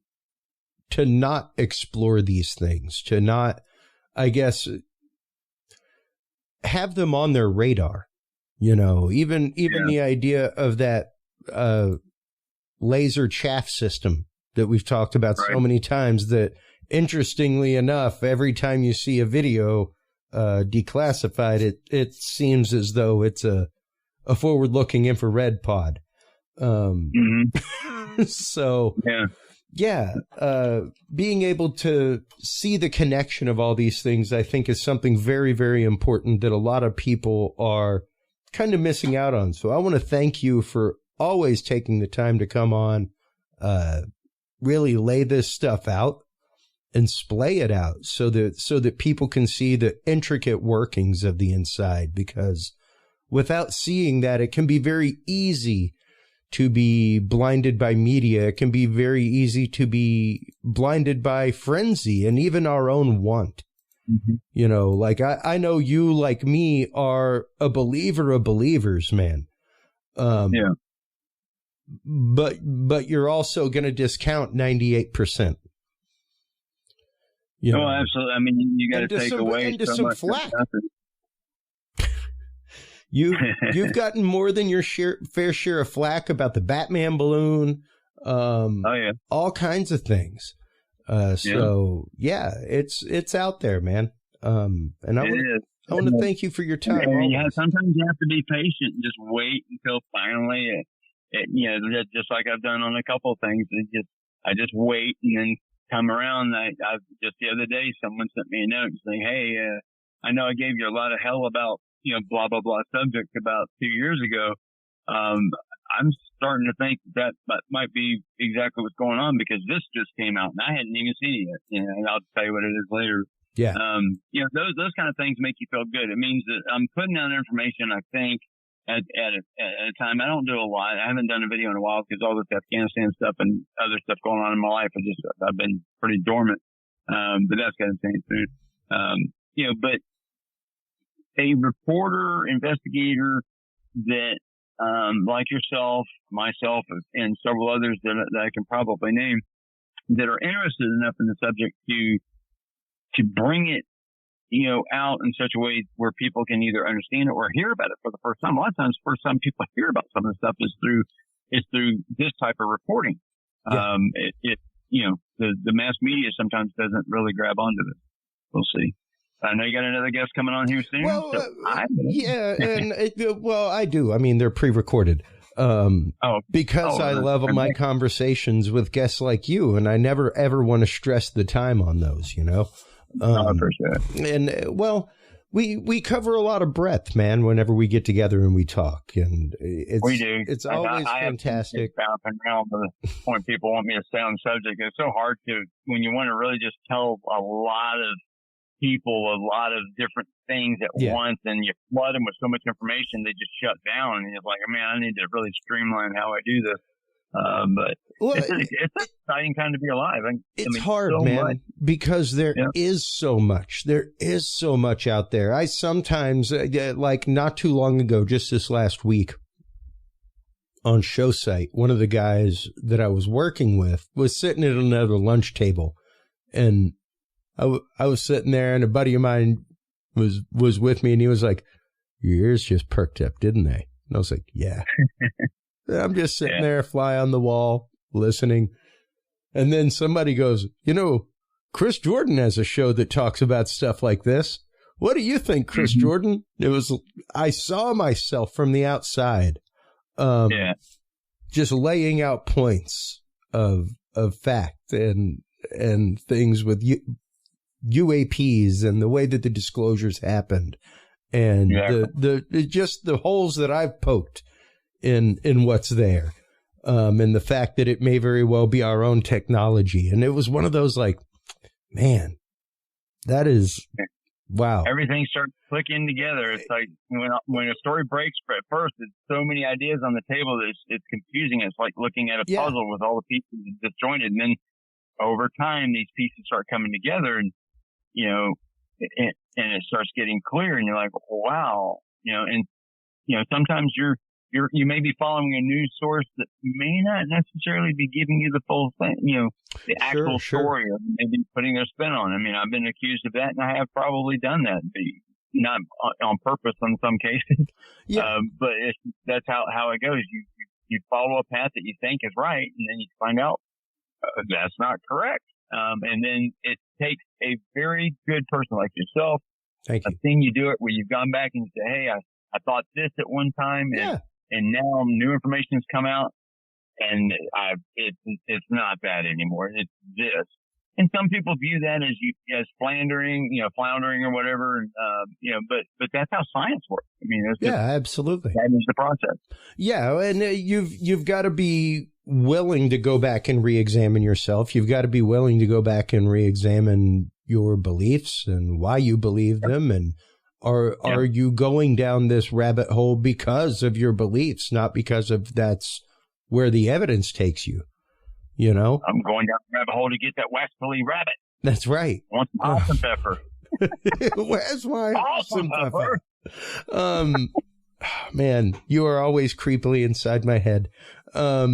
not explore these things, to not, I guess, have them on their radar. You know, even the idea of that laser chaff system that we've talked about so many times, that interestingly enough, every time you see a video declassified, it seems as though it's a forward-looking infrared pod. So, being able to see the connection of all these things, I think, is something very, very important that a lot of people are kind of missing out on. So I want to thank you for always taking the time to come on, really lay this stuff out and splay it out so that people can see the intricate workings of the inside, because without seeing that, it can be very easy to be blinded by media. It can be very easy to be blinded by frenzy and even our own want. You know, like I know you, like me, are a believer of believers, man. But you're also going to discount 98%. You know, absolutely. I mean, you got to take away so much flack. You've gotten more than your fair share of flack about the Batman balloon, all kinds of things. It's out there, man. And I want to thank you for your time. Sometimes you have to be patient and just wait until finally, just like I've done on a couple of things. I just wait and then come around. I just the other day, someone sent me a note saying, "Hey, I know I gave you a lot of hell about, blah, blah, blah subject about 2 years ago. I'm starting to think that might be exactly what's going on, because this just came out and I hadn't even seen it yet. And I'll tell you what it is later." Yeah. Those kind of things make you feel good. It means that I'm putting out information, I think, at a time. I don't do a lot. I haven't done a video in a while because all this Afghanistan stuff and other stuff going on in my life, I've been pretty dormant. But that's going to change soon. But a reporter, investigator that, like yourself, myself, and several others that I can probably name, that are interested enough in the subject to bring it, out in such a way where people can either understand it or hear about it for the first time. A lot of times, the first time people hear about some of the stuff is through this type of reporting. Yeah. The mass media sometimes doesn't really grab onto it. We'll see. I know you got another guest coming on here soon. Well, I do. I mean, they're pre-recorded. Because I love my conversations with guests like you, and I never ever want to stress the time on those, I appreciate it. And we cover a lot of breadth, man, whenever we get together and we talk, and we do. It's always fantastic. Bouncing around to the point people want me to stay on the subject. It's so hard when you want to really just tell a lot of people a lot of different things at once, and you flood them with so much information, they just shut down, and you're like, man, I need to really streamline how I do this. But it's an exciting time to be alive. It's hard, so man, because there is so much. There is so much out there. I sometimes, like not too long ago, just this last week on show site, one of the guys that I was working with was sitting at another lunch table, and I was sitting there, and a buddy of mine was with me, and he was like, "Your ears just perked up, didn't they?" And I was like, "Yeah." I'm just sitting there, fly on the wall, listening. And then somebody goes, Chris Jordan has a show that talks about stuff like this. What do you think, Chris Jordan? I saw myself from the outside, just laying out points of fact and things with UAPs and the way that the disclosures happened, and the holes that I've poked in what's there, and the fact that it may very well be our own technology. And it was one of those, like, man, that is wow. Everything starts clicking together. It's like when a story breaks, at first it's so many ideas on the table that it's confusing. It's like looking at a puzzle with all the pieces disjointed, and then over time these pieces start coming together, and and it starts getting clear, and you're like, wow, and sometimes you may be following a news source that may not necessarily be giving you the full thing, the actual story, or maybe putting their spin on it. I mean, I've been accused of that, and I have probably done that, not on purpose in some cases. But that's how it goes. You follow a path that you think is right, and then you find out that's not correct. And then it takes a very good person like yourself. Thank you. I've seen you do it where you've gone back and you say, hey, I thought this at one time, and now new information has come out, and it's not that anymore. It's this. And some people view that as floundering or whatever. And, but that's how science works. I mean, absolutely. That is the process. Yeah. And you've got to be willing to go back and re-examine yourself. You've got to be willing to go back and re-examine your beliefs and why you believe them. And are you going down this rabbit hole because of your beliefs, not because of that's where the evidence takes you? I'm going down the rabbit hole to get that waxily rabbit. That's right. I want some awesome pepper. Where's my awesome pepper? Man, you are always creepily inside my head. I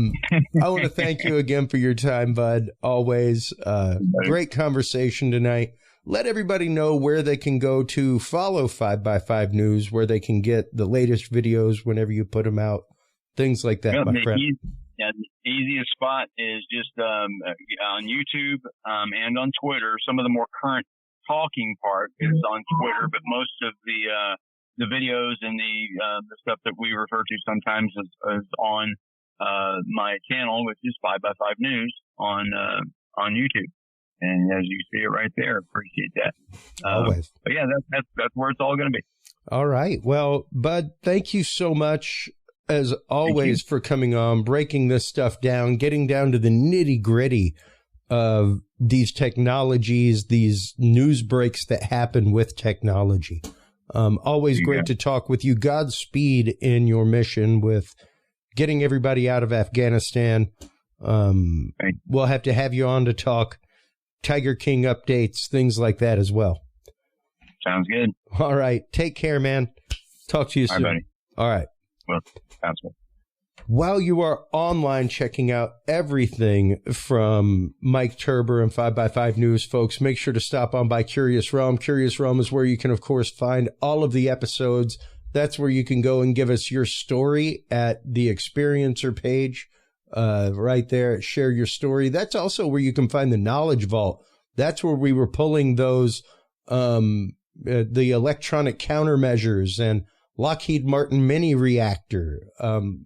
want to thank you again for your time, bud. Always great conversation tonight. Let everybody know where they can go to follow 5x5 News, where they can get the latest videos whenever you put them out, things like that, my friend. The easiest spot is just on YouTube and on Twitter. Some of the more current talking part is on Twitter, but most of the videos and the stuff that we refer to sometimes is on my channel, which is 5x5 News on YouTube. And as you see it right there, appreciate that. Always. But yeah, that's where it's all going to be. All right. Well, Bud, thank you so much, as always, for coming on, breaking this stuff down, getting down to the nitty gritty of these technologies, these news breaks that happen with technology. Always great to talk with you. Godspeed in your mission with getting everybody out of Afghanistan. We'll have to have you on to talk Tiger King updates, things like that as well. Sounds good. All right. Take care, man. Talk to you soon. Buddy. All right. Well, sounds good. While you are online checking out everything from Mike Turber and 5x5 News, folks, make sure to stop on by Curious Realm. Curious Realm is where you can, of course, find all of the episodes. That's where you can go and give us your story at the Experiencer page. Right there, share your story. That's also where you can find the Knowledge Vault. That's where we were pulling those, the electronic countermeasures and Lockheed Martin mini reactor.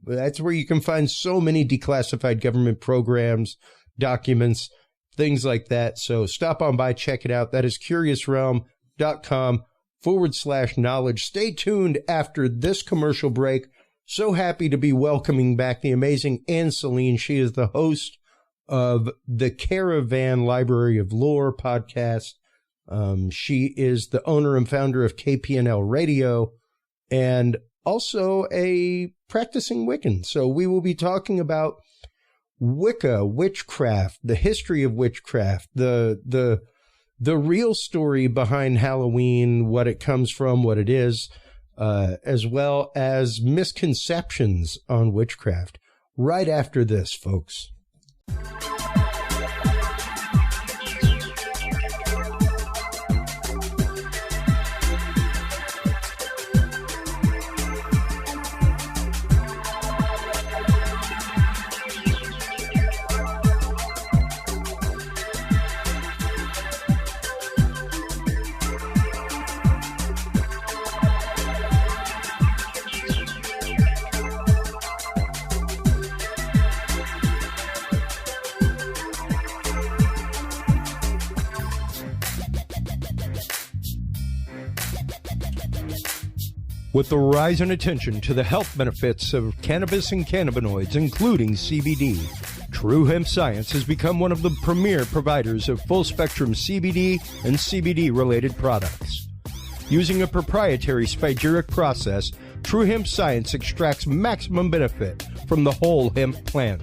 That's where you can find so many declassified government programs, documents, things like that. So stop on by, check it out. That is curiousrealm.com/knowledge. Stay tuned after this commercial break. So happy to be welcoming back the amazing Ann Selene. She is the host of the Caravan Library of Lore podcast. She is the owner and founder of KPNL Radio and also a practicing Wiccan. So we will be talking about Wicca, witchcraft, the history of witchcraft, the real story behind Halloween, what it comes from, what it is, as well as misconceptions on witchcraft. Right after this, folks. With the rise in attention to the health benefits of cannabis and cannabinoids, including CBD, True Hemp Science has become one of the premier providers of full-spectrum CBD and CBD-related products. Using a proprietary spagyric process, True Hemp Science extracts maximum benefit from the whole hemp plant.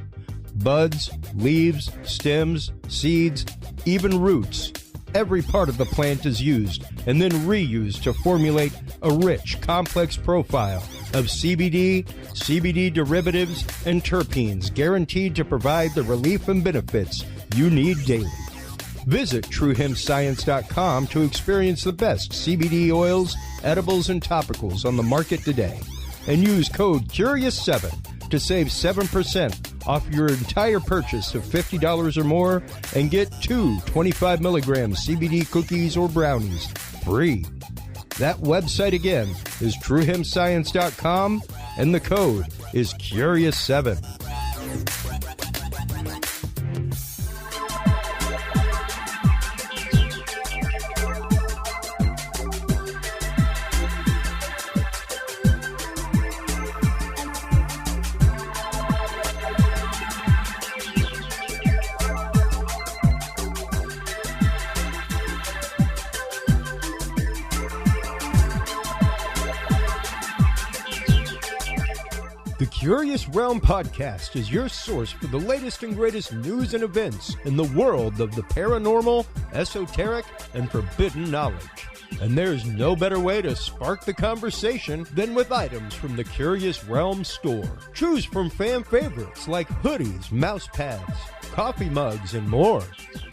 Buds, leaves, stems, seeds, even roots. every part of the plant is used and then reused to formulate a rich, complex profile of CBD, CBD derivatives, and terpenes guaranteed to provide the relief and benefits you need daily. Visit TrueHempScience.com to experience the best CBD oils, edibles, and topicals on the market today. And use code CURIOUS7 to save 7% off your entire purchase of $50 or more and get 2 25 milligram CBD cookies or brownies free. That website again is TrueHempScience.com and the code is CURIOUS7. The Curious Realm Podcast is your source for the latest and greatest news and events in the world of the paranormal, esoteric, and forbidden knowledge. And there's no better way to spark the conversation than with items from the Curious Realm store. Choose from fan favorites like hoodies, mouse pads, coffee mugs, and more.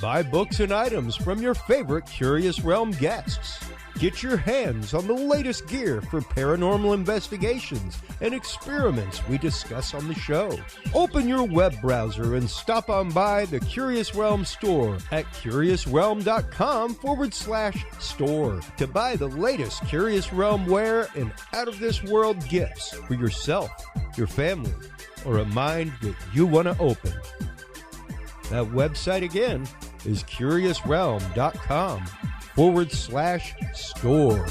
Buy books and items from your favorite Curious Realm guests. Get your hands on the latest gear for paranormal investigations and experiments we discuss on the show. Open your web browser and stop on by the Curious Realm store at curiousrealm.com/store to buy the latest Curious Realm wear and out-of-this-world gifts for yourself, your family, or a mind that you want to open. That website again is curiousrealm.com/store.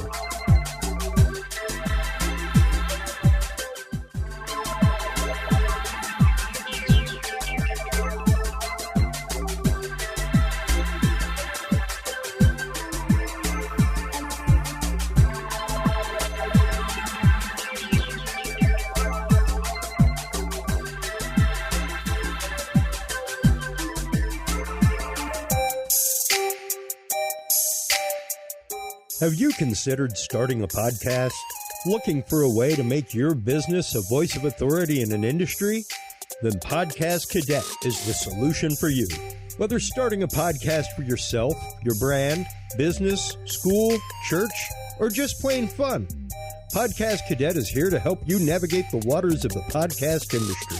Have you considered starting a podcast? Looking for a way to make your business a voice of authority in an industry? Then Podcast Cadet is the solution for you. Whether starting a podcast for yourself, your brand, business, school, church, or just plain fun, Podcast Cadet is here to help you navigate the waters of the podcast industry.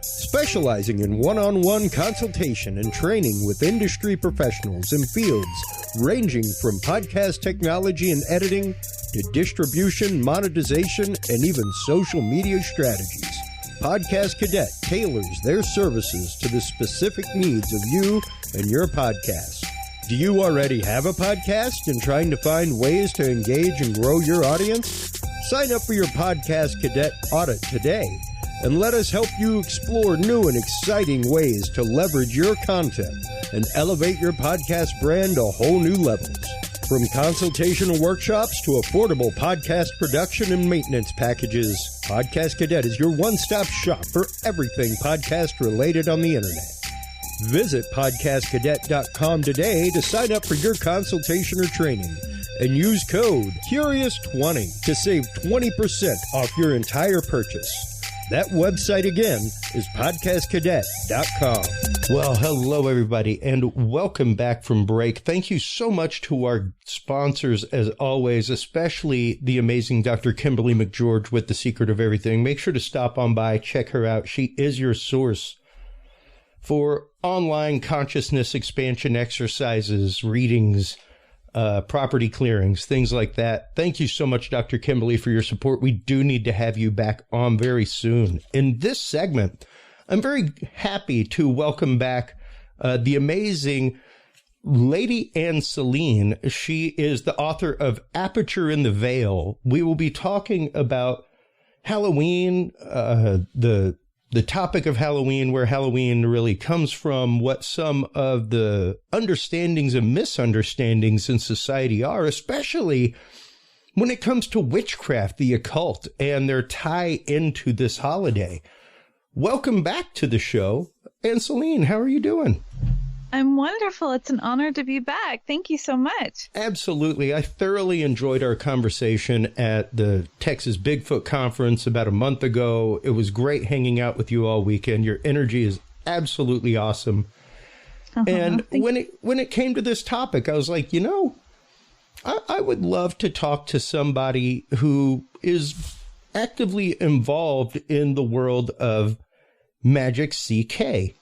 Specializing in one-on-one consultation and training with industry professionals in fields ranging from podcast technology and editing to distribution, monetization, and even social media strategies. Podcast Cadet tailors their services to the specific needs of you and your podcast. Do you already have a podcast and trying to find ways to engage and grow your audience? Sign up for your Podcast Cadet audit today and let us help you explore new and exciting ways to leverage your content and elevate your podcast brand to whole new levels. From consultational workshops to affordable podcast production and maintenance packages, Podcast Cadet is your one-stop shop for everything podcast related on the internet. Visit podcastcadet.com today to sign up for your consultation or training and use code CURIOUS20 to save 20% off your entire purchase. That website again is podcastcadet.com. Well, hello, everybody, and welcome back from break. Thank you so much to our sponsors, as always, especially the amazing Dr. Kimberly McGeorge with The Secret of Everything. Make sure to stop on by, check her out. She is your source for online consciousness expansion exercises, readings, property clearings, things like that. Thank you so much, Dr. Kimberly, for your support. We do need to have you back on very soon. In this segment, I'm very happy to welcome back the amazing Lady Ann Selene. She is the author of Aperture in the Veil. We will be talking about Halloween, the topic of Halloween, where Halloween really comes from, what some of the understandings and misunderstandings in society are, especially when it comes to witchcraft, the occult, and their tie into this holiday. Welcome back to the show. Ann Selene, how are you doing? I'm wonderful. It's an honor to be back. Thank you so much. Absolutely. I thoroughly enjoyed our conversation at the Texas Bigfoot Conference about a month ago. It was great hanging out with you all weekend. Your energy is absolutely awesome. And when it came to this topic, I was like, you know, I would love to talk to somebody who is actively involved in the world of magic CK,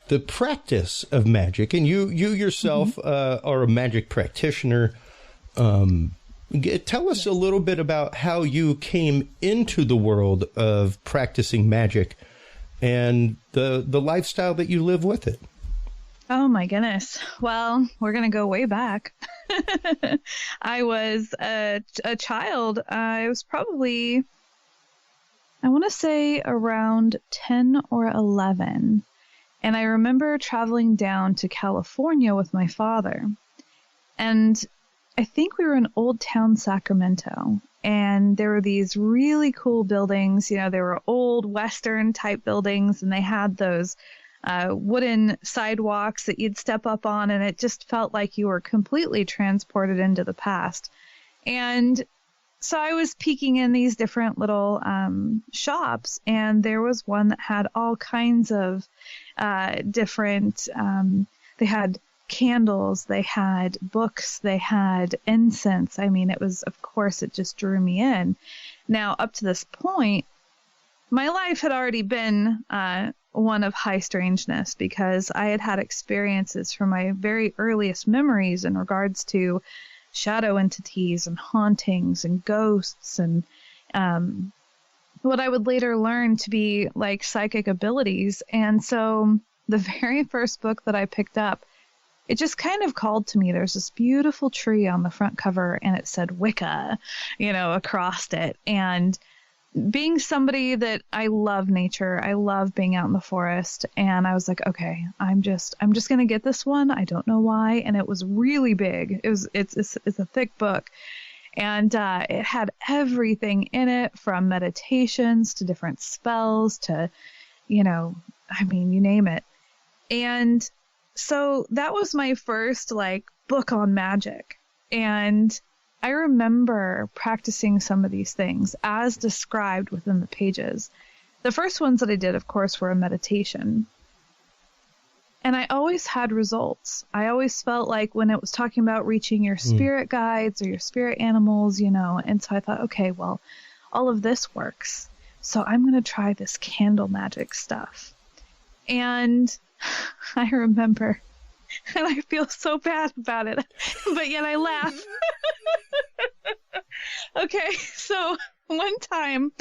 the practice of magic. And you yourself are a magic practitioner. Tell us a little bit about how you came into the world of practicing magic and the lifestyle that you live with it. Oh my goodness. Well, we're going to go way back. I was a child. I was probably, I want to say around 10 or 11. And I remember traveling down to California with my father. And I think we were in Old Town Sacramento. And there were these really cool buildings. You know, they were old Western type buildings, and they had those wooden sidewalks that you'd step up on, and it just felt like you were completely transported into the past. And so I was peeking in these different little shops, and there was one that had all kinds of different, they had candles, they had books, they had incense. I mean, it was, of course, it just drew me in. Now, up to this point, my life had already been one of high strangeness, because I had had experiences from my very earliest memories in regards to shadow entities and hauntings and ghosts and what I would later learn to be like psychic abilities. And so the very first book that I picked up, it just kind of called to me. There's this beautiful tree on the front cover, and it said Wicca, you know, across it. And being somebody that I love nature, I love being out in the forest, and I was like, okay, I'm just going to get this one. I don't know why. And it was really big. It's a thick book, and it had everything in it, from meditations to different spells to, you know, I mean, you name it. And so that was my first like book on magic. And I remember practicing some of these things as described within the pages. The first ones that I did, of course, were a meditation. And I always had results. I always felt like when it was talking about reaching your spirit guides or your spirit animals, you know, and so I thought, okay, well, all of this works. So I'm going to try this candle magic stuff. And I remember, and I feel so bad about it, but yet I laugh. Okay, so one time,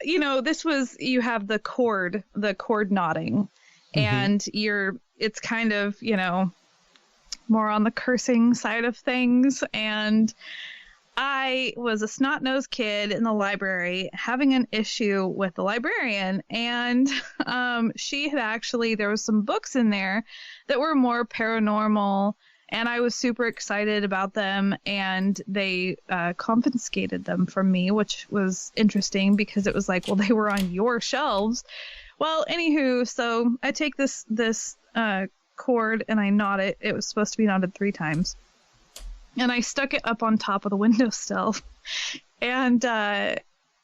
you know, this was, you have the cord knotting, and it's kind of, you know, more on the cursing side of things. And I was a snot-nosed kid in the library having an issue with the librarian, and she had actually, there was some books in there that were more paranormal, and I was super excited about them, and they confiscated them from me, which was interesting because it was like, well, they were on your shelves. Well, anywho, so I take this cord and I knot it. It was supposed to be knotted 3 times. And I stuck it up on top of the windowsill. And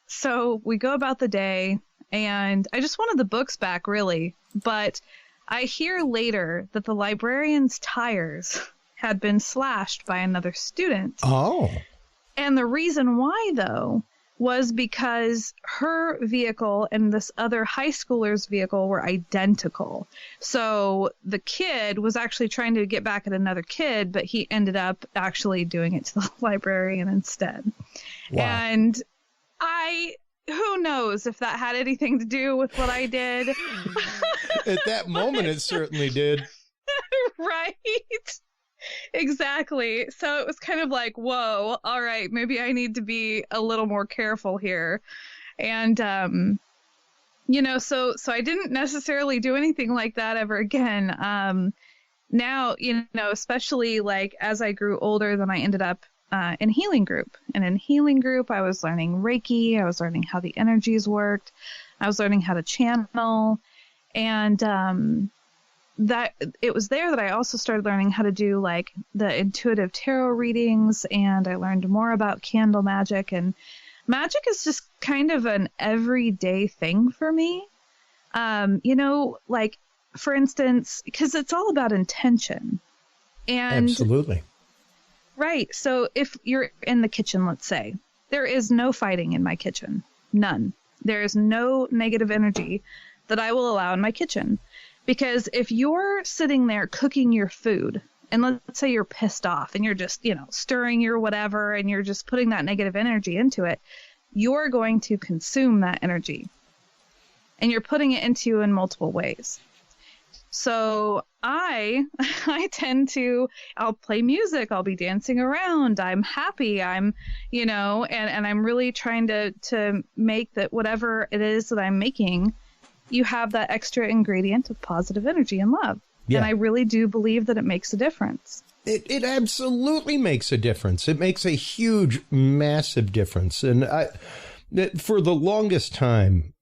so we go about the day, and I just wanted the books back, really. But I hear later that the librarian's tires had been slashed by another student. Oh. And the reason why, though, was because her vehicle and this other high schooler's vehicle were identical. So the kid was actually trying to get back at another kid, but he ended up actually doing it to the librarian instead. Wow. And who knows if that had anything to do with what I did. At that moment, it certainly did. Right? Exactly. So it was kind of like, whoa, all right, maybe I need to be a little more careful here. And, you know, so I didn't necessarily do anything like that ever again. Now, you know, especially like as I grew older, then I ended up in healing group. And in healing group, I was learning Reiki. I was learning how the energies worked. I was learning how to channel. And that it was there that I also started learning how to do like the intuitive tarot readings, and I learned more about candle magic, and magic is just kind of an everyday thing for me. Like for instance, because it's all about intention. And absolutely. Right. So if you're in the kitchen, let's say, there is no fighting in my kitchen. None. There is no negative energy that I will allow in my kitchen. Because if you're sitting there cooking your food, and let's say you're pissed off and you're just, stirring your whatever, and you're just putting that negative energy into it, you're going to consume that energy. And you're putting it into you in multiple ways. So I tend to, I'll play music, I'll be dancing around, I'm happy, I'm, and I'm really trying to make that whatever it is that I'm making, you have that extra ingredient of positive energy and love. Yeah. And I really do believe that it makes a difference. It absolutely makes a difference. It makes a huge, massive difference. And for the longest time,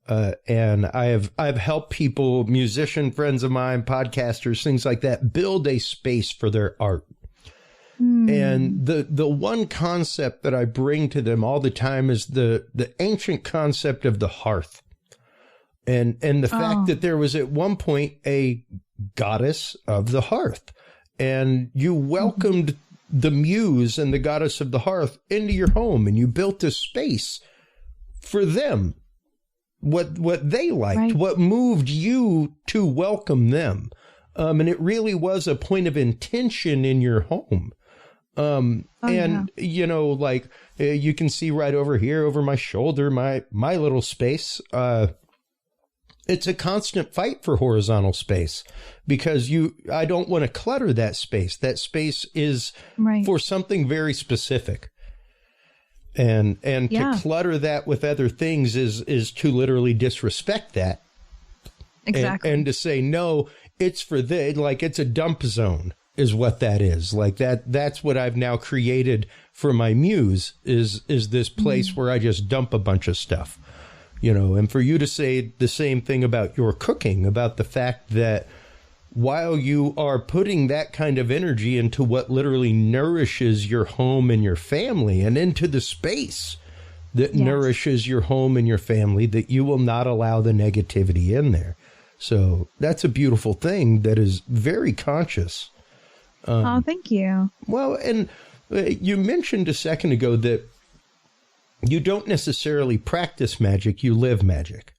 and I've helped people, musician friends of mine, podcasters, things like that, build a space for their art. And the one concept that I bring to them all the time is the ancient concept of the hearth. And the fact that there was at one point a goddess of the hearth, and you welcomed the muse and the goddess of the hearth into your home, and you built a space for them. What they liked, right. What moved you to welcome them. And it really was a point of intention in your home. You can see right over here, over my shoulder, my little space. It's a constant fight for horizontal space because I don't want to clutter that space. That space is right. For something very specific. And to clutter that with other things is to literally disrespect that. Exactly. And to say, no, it's for it's a dump zone is what that is. Like that's what I've now created for my muse is this place where I just dump a bunch of stuff, and for you to say the same thing about your cooking, about the fact that while you are putting that kind of energy into what literally nourishes your home and your family and into the space that nourishes your home and your family, that you will not allow the negativity in there. So that's a beautiful thing that is very conscious. Thank you. Well, and you mentioned a second ago that you don't necessarily practice magic, you live magic.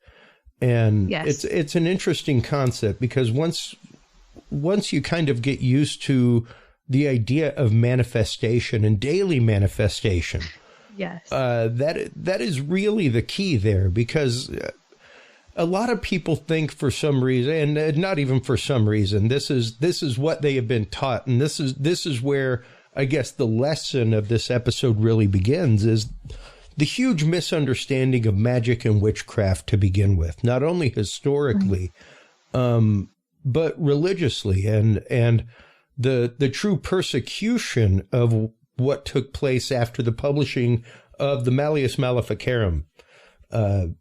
And it's an interesting concept because once you kind of get used to the idea of manifestation and daily manifestation, that is really the key there, because a lot of people think for some reason, and not even for some reason, this is what they have been taught, and this is where I guess the lesson of this episode really begins, is the huge misunderstanding of magic and witchcraft to begin with, not only historically, but religiously, and the true persecution of what took place after the publishing of the Malleus Maleficarum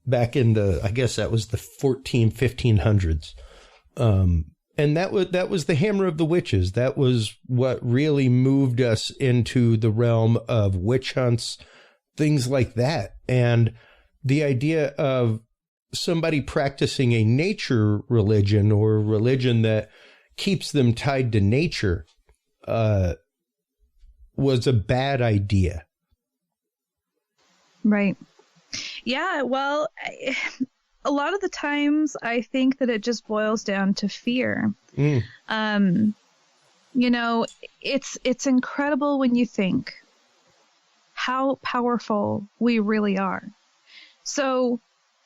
back in I guess that was the 1500s. And that was the hammer of the witches. That was what really moved us into the realm of witch hunts, things like that. And the idea of somebody practicing a nature religion, or a religion that keeps them tied to nature, was a bad idea. Right. Yeah. Well, a lot of the times I think that it just boils down to fear. It's incredible when you think how powerful we really are. So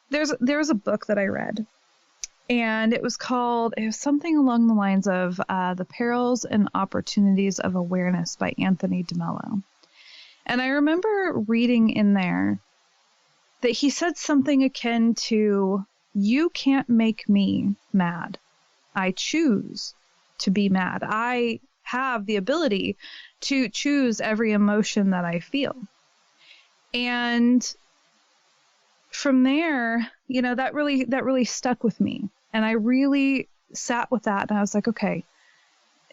there's a book that I read, and it was something along the lines of The Perils and Opportunities of Awareness by Anthony DeMello. And I remember reading in there that he said something akin to, you can't make me mad. I choose to be mad. I have the ability to choose every emotion that I feel. And from there, that really stuck with me. And I really sat with that and I was like, okay,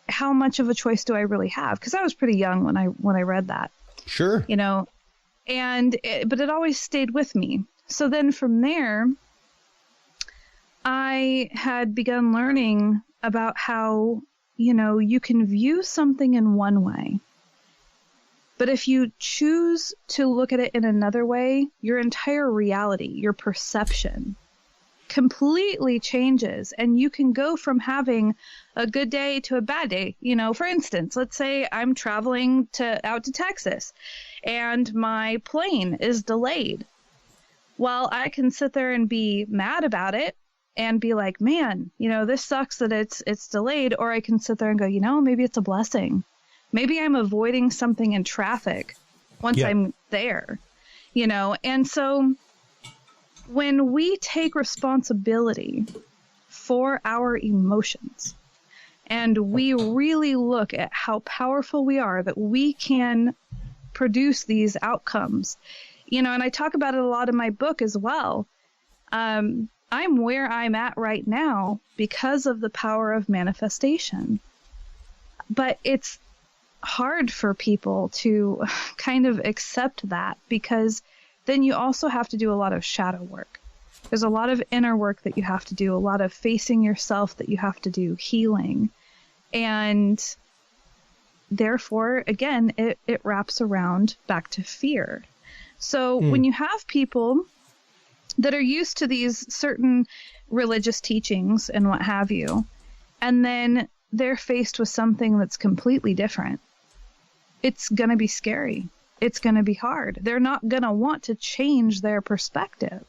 how much of a choice do I really have? Because I was pretty young when I read that. Sure. You know, but it always stayed with me. So then from there, I had begun learning about how, you know, you can view something in one way, but if you choose to look at it in another way, your entire reality, your perception completely changes, and you can go from having a good day to a bad day. You know, for instance, let's say I'm traveling out to Texas and my plane is delayed. Well, I can sit there and be mad about it and be like, man, you know, this sucks that it's delayed. Or I can sit there and go, you know, maybe it's a blessing. Maybe I'm avoiding something in traffic once I'm there, you know. And so when we take responsibility for our emotions and we really look at how powerful we are, that we can produce these outcomes, you know, and I talk about it a lot in my book as well. I'm where I'm at right now because of the power of manifestation. But it's hard for people to kind of accept that, because then you also have to do a lot of shadow work. There's a lot of inner work that you have to do, a lot of facing yourself that you have to do, healing. And therefore, again, it wraps around back to fear. So when you have people that are used to these certain religious teachings and what have you, and then they're faced with something that's completely different, it's going to be scary. It's going to be hard. They're not going to want to change their perspective.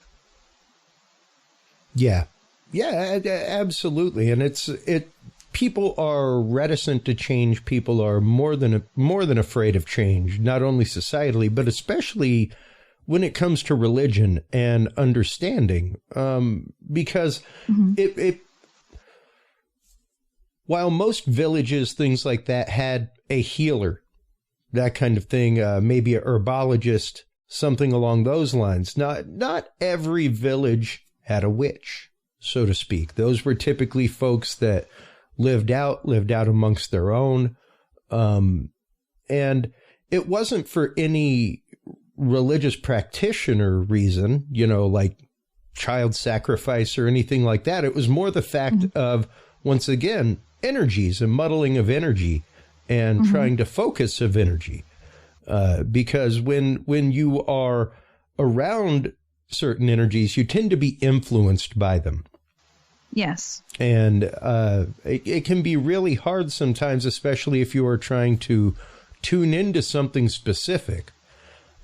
Yeah. Yeah, absolutely. And people are reticent to change. People are more than afraid of change, not only societally, but especially when it comes to religion and understanding, because while most villages, things like that, had a healer, that kind of thing, maybe a herbologist, something along those lines. Not every village had a witch, so to speak. Those were typically folks that lived out amongst their own. And it wasn't for any religious practitioner reason, you know, like child sacrifice or anything like that. It was more the fact of, once again, energies and muddling of energy and trying to focus of energy. Because when you are around certain energies, you tend to be influenced by them. Yes. And it can be really hard sometimes, especially if you are trying to tune into something specific,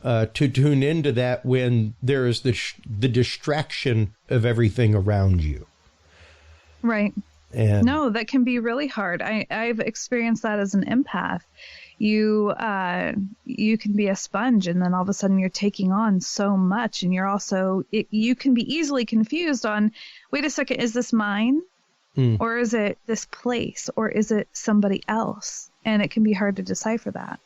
to tune into that when there is the distraction of everything around you. Right. And no, that can be really hard. I've experienced that as an empath. You can be a sponge, and then all of a sudden you're taking on so much, and you're also, you can be easily confused on, wait a second, is this mine? Or is it this place? Or is it somebody else? And it can be hard to decipher that.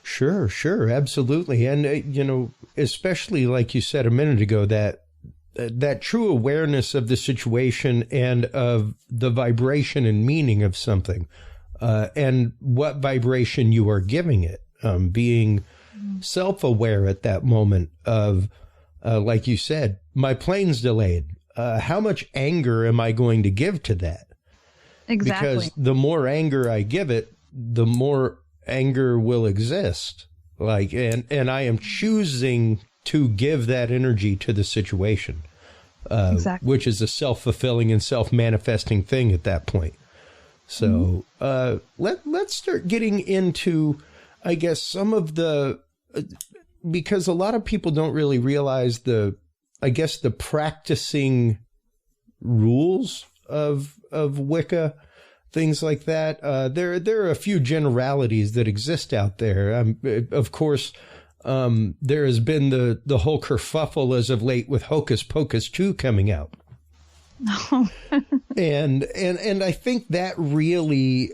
Sure, absolutely. And, you know, especially like you said a minute ago, that true awareness of the situation and of the vibration and meaning of something, and what vibration you are giving it, being self-aware at that moment of, like you said, my plane's delayed. How much anger am I going to give to that? Exactly. Because the more anger I give it, the more anger will exist. Like, and I am choosing to give that energy to the situation, exactly. Which is a self-fulfilling and self-manifesting thing at that point. So let's start getting into, I guess, some of the, because a lot of people don't really realize the practicing rules of Wicca, things like that. There are a few generalities that exist out there. Of course, there has been the whole kerfuffle as of late with Hocus Pocus 2 coming out. and I think that really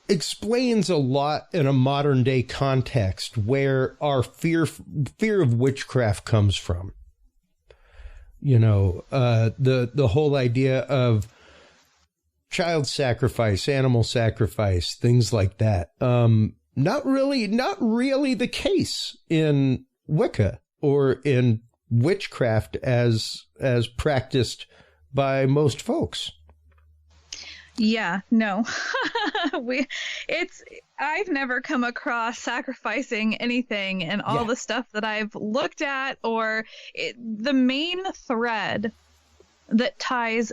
explains a lot in a modern day context where our fear of witchcraft comes from. You know, the whole idea of child sacrifice, animal sacrifice, things like that. Not really the case in Wicca or in witchcraft as practiced by most folks. Yeah, no. I've never come across sacrificing anything, and all the stuff that I've looked at, the main thread that ties,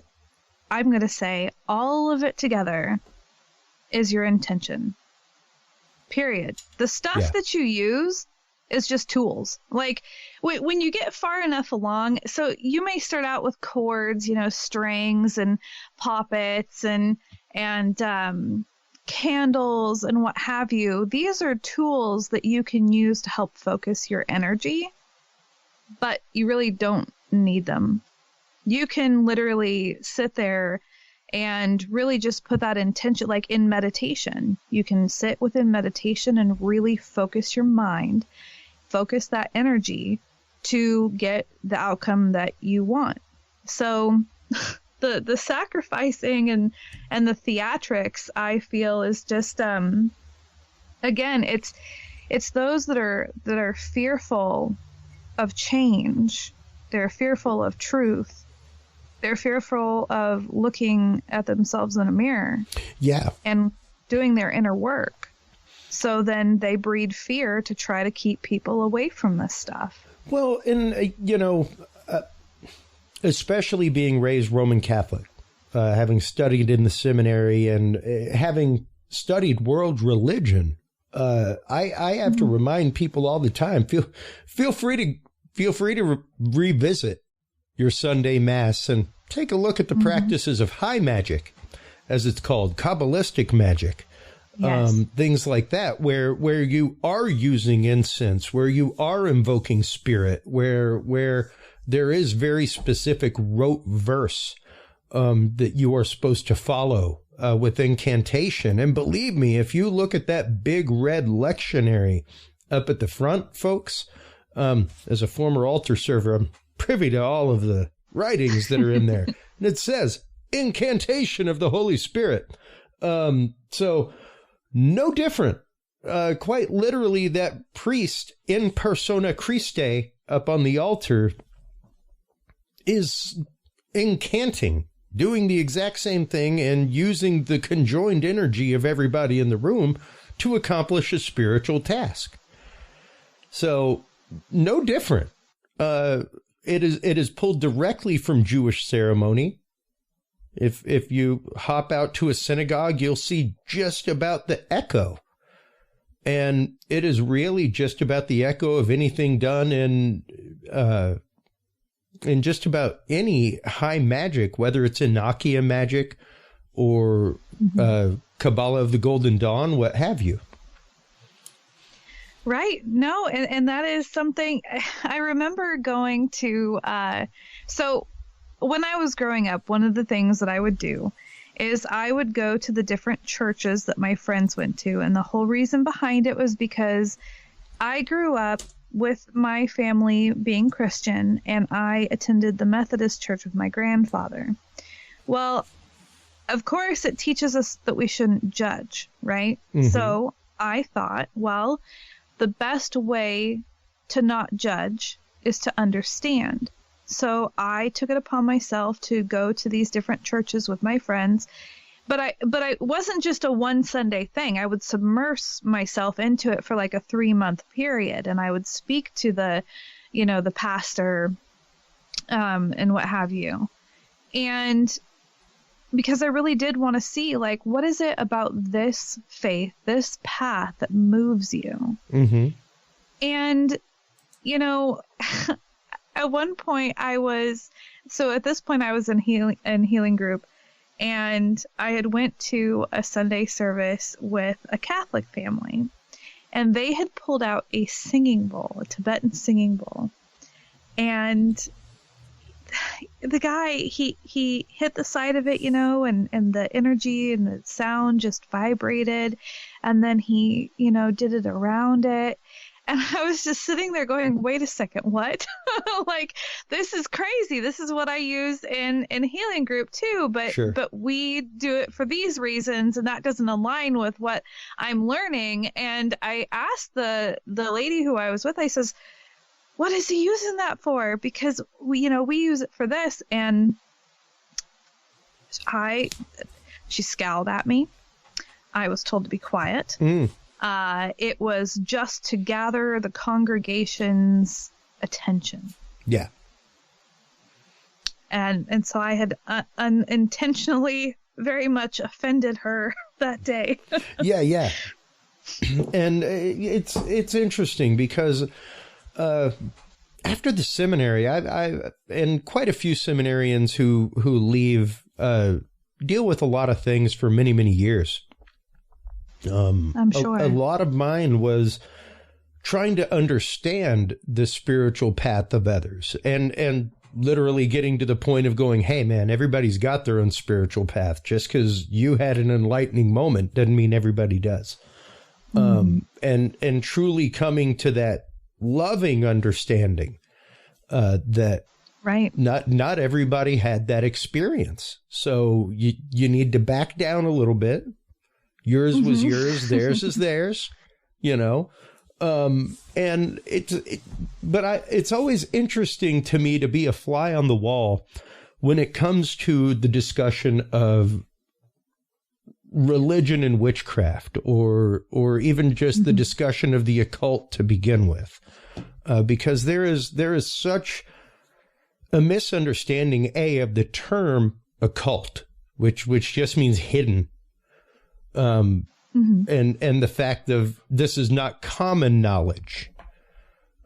I'm going to say, all of it together is your intention. Period. The stuff that you use is just tools. Like when you get far enough along, so you may start out with chords, strings and poppets and candles and what have you. These are tools that you can use to help focus your energy, but you really don't need them. You can literally sit there and really just put that intention, like in meditation. You can sit within meditation and really focus your mind, focus that energy to get the outcome that you want. So the sacrificing and the theatrics, I feel, is just again, it's those that are fearful of change. They're fearful of truth. They're fearful of looking at themselves in a mirror. Yeah. And doing their inner work. So then they breed fear to try to keep people away from this stuff. Well, and, especially being raised Roman Catholic, having studied in the seminary and having studied world religion, I have to remind people all the time, feel free to revisit your Sunday Mass and take a look at the practices of high magic, as it's called, Kabbalistic magic, things like that, where you are using incense, where you are invoking spirit, where there is very specific rote verse that you are supposed to follow with incantation. And believe me, if you look at that big red lectionary up at the front, folks, as a former altar server, I'm privy to all of the writings that are in there. And it says, incantation of the Holy Spirit. So no different. Quite literally, that priest in persona Christi up on the altar is incanting, doing the exact same thing and using the conjoined energy of everybody in the room to accomplish a spiritual task. So no different. It is pulled directly from Jewish ceremony. If you hop out to a synagogue, you'll see just about the echo. And it is really just about the echo of anything done in just about any high magic, whether it's Enochian magic or Kabbalah of the Golden Dawn, what have you. Right. No, and that is something I remember going to. So when I was growing up, one of the things that I would do is I would go to the different churches that my friends went to. And the whole reason behind it was because I grew up with my family being Christian, and I attended the Methodist church with my grandfather. Well, of course, it teaches us that we shouldn't judge, right? So I thought, well, the best way to not judge is to understand. So I took it upon myself to go to these different churches with my friends. But I wasn't just a one Sunday thing. I would submerge myself into it for like a 3-month period, and I would speak to the pastor, and what have you. And because I really did want to see, like, what is it about this faith, this path that moves you? And, at one point at this point I was in healing group, and I had went to a Sunday service with a Catholic family, and they had pulled out a singing bowl, a Tibetan singing bowl. And the guy, he hit the side of it, and the energy and the sound just vibrated. And then he, did it around it. And I was just sitting there going, wait a second, what? Like, this is crazy. This is what I use in healing group too, but we do it for these reasons, and that doesn't align with what I'm learning. And I asked the lady who I was with, I says, what is he using that for? Because we use it for this. And she scowled at me. I was told to be quiet. It was just to gather the congregation's attention. Yeah. And so I had unintentionally very much offended her that day. Yeah. And it's interesting because after the seminary, I and quite a few seminarians who leave deal with a lot of things for many, many years. I'm sure. A lot of mine was trying to understand the spiritual path of others and literally getting to the point of going, hey, man, everybody's got their own spiritual path. Just because you had an enlightening moment doesn't mean everybody does. And truly coming to that loving understanding that not everybody had that experience. So you need to back down a little bit. Yours was yours, theirs is theirs, and it's always interesting to me to be a fly on the wall when it comes to the discussion of religion and witchcraft, or even just the discussion of the occult to begin with, because there is such a misunderstanding of the term occult, which just means hidden. And the fact of this is not common knowledge.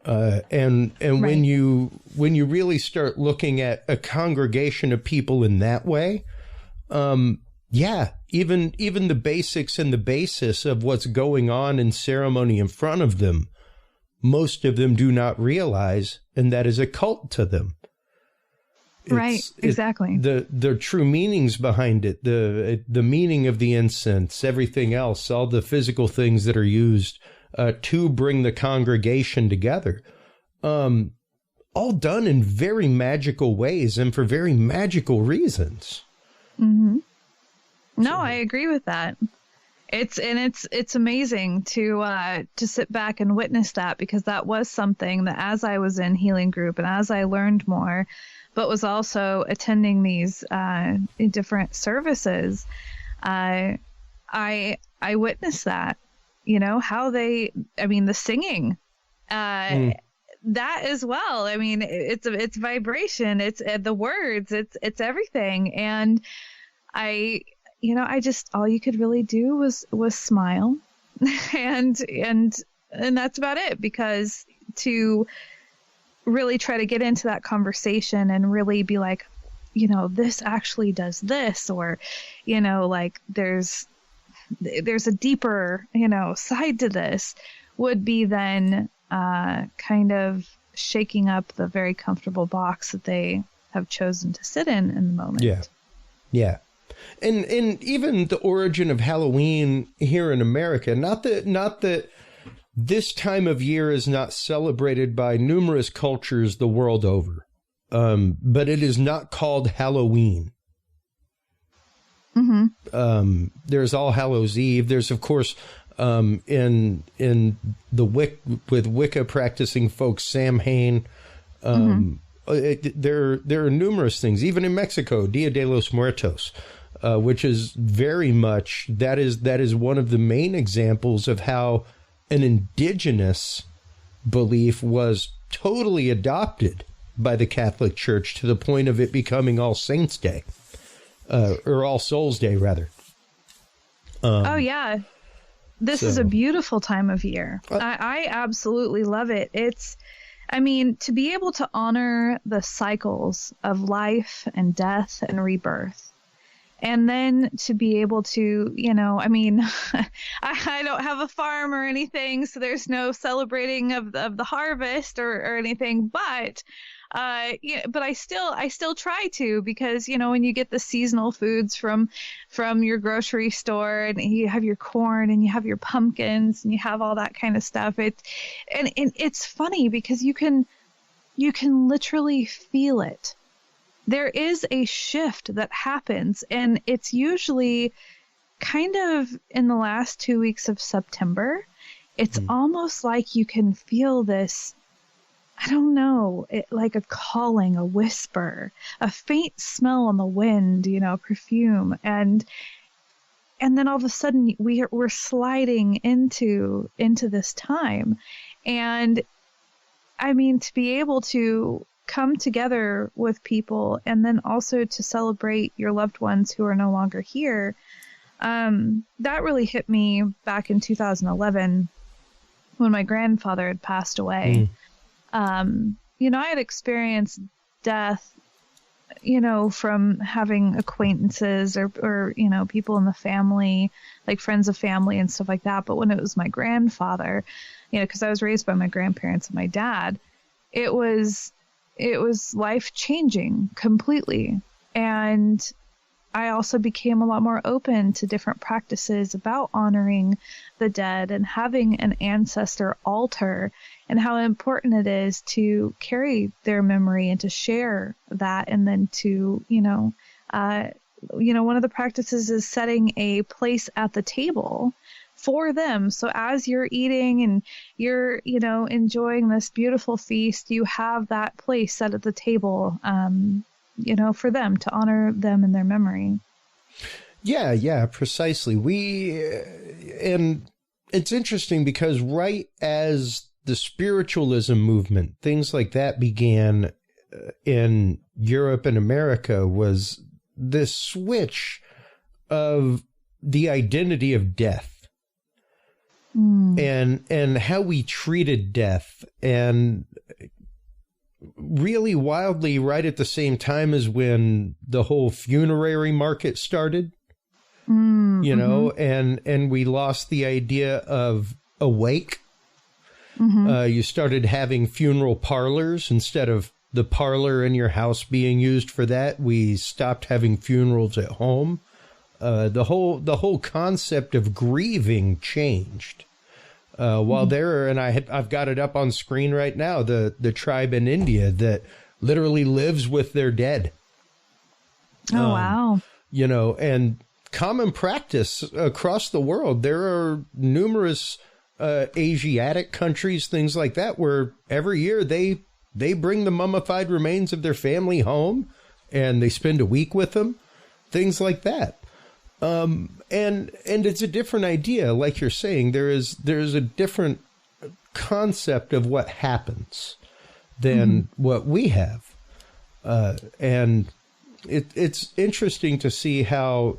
And when you really start looking at a congregation of people in that way, even the basics and the basis of what's going on in ceremony in front of them, most of them do not realize, and that is a cult to them. Exactly. The true meanings behind it, the meaning of the incense, everything else, all the physical things that are used to bring the congregation together, all done in very magical ways and for very magical reasons. No, I agree with that. It's amazing to sit back and witness that, because that was something that as I was in healing group and as I learned more, but was also attending these different services, I witnessed that, how the singing, that as well. I mean, it's vibration, it's the words, it's everything. And I just, all you could really do was smile and that's about it, because to really try to get into that conversation and really be like, this actually does this, or, like there's a deeper, side to this, would be then kind of shaking up the very comfortable box that they have chosen to sit in the moment. Yeah. And even the origin of Halloween here in America, not that this time of year is not celebrated by numerous cultures the world over, but it is not called Halloween. There's All Hallows Eve. There's, of course, in the with Wicca practicing folks, Samhain. There are numerous things, even in Mexico, Dia de los Muertos, which is very much, that is one of the main examples of how an indigenous belief was totally adopted by the Catholic Church to the point of it becoming All Saints Day, or All Souls Day, rather. This is a beautiful time of year. I absolutely love it. To be able to honor the cycles of life and death and rebirth, and then to be able to, I don't have a farm or anything, so there's no celebrating of the harvest or anything, but Yeah, but I still try to, because, when you get the seasonal foods from your grocery store, and you have your corn and you have your pumpkins and you have all that kind of stuff. And it's funny because you can literally feel it. There is a shift that happens, and it's usually kind of in the last 2 weeks of September. It's almost like you can feel this, I don't know, like a calling, a whisper, a faint smell on the wind, perfume. And then all of a sudden we're sliding into this time. And I mean, to be able to come together with people, and then also to celebrate your loved ones who are no longer here, that really hit me back in 2011 when my grandfather had passed away. I had experienced death, from having acquaintances or people in the family, like friends of family and stuff like that. But when it was my grandfather, because I was raised by my grandparents and my dad, it was life-changing completely. And I also became a lot more open to different practices about honoring the dead and having an ancestor altar, and how important it is to carry their memory and to share that. And then to, one of the practices is setting a place at the table for them. So as you're eating and you're, enjoying this beautiful feast, you have that place set at the table, for them, to honor them in their memory. Yeah, precisely. And it's interesting because right as the spiritualism movement, things like that began in Europe and America, was this switch of the identity of death. And how we treated death. And really wildly, right at the same time as when the whole funerary market started, and we lost the idea of a wake. You started having funeral parlors instead of the parlor in your house being used for that. We stopped having funerals at home. The whole concept of grieving changed. While there, and I've got it up on screen right now, the tribe in India that literally lives with their dead. Oh, wow. And common practice across the world. There are numerous Asiatic countries, things like that, where every year they bring the mummified remains of their family home and they spend a week with them, things like that. And it's a different idea. Like you're saying, there's a different concept of what happens than what we have. And it's interesting to see how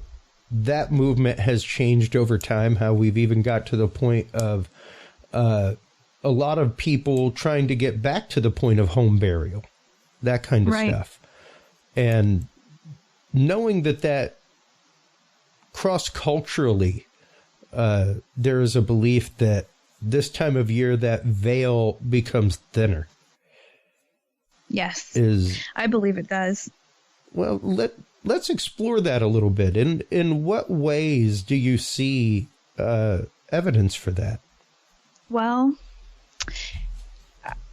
that movement has changed over time, how we've even got to the point of a lot of people trying to get back to the point of home burial, that kind of stuff. And knowing that cross-culturally, there is a belief that this time of year that veil becomes thinner. Yes, I believe it does. Well, let's explore that a little bit. In what ways do you see evidence for that? Well,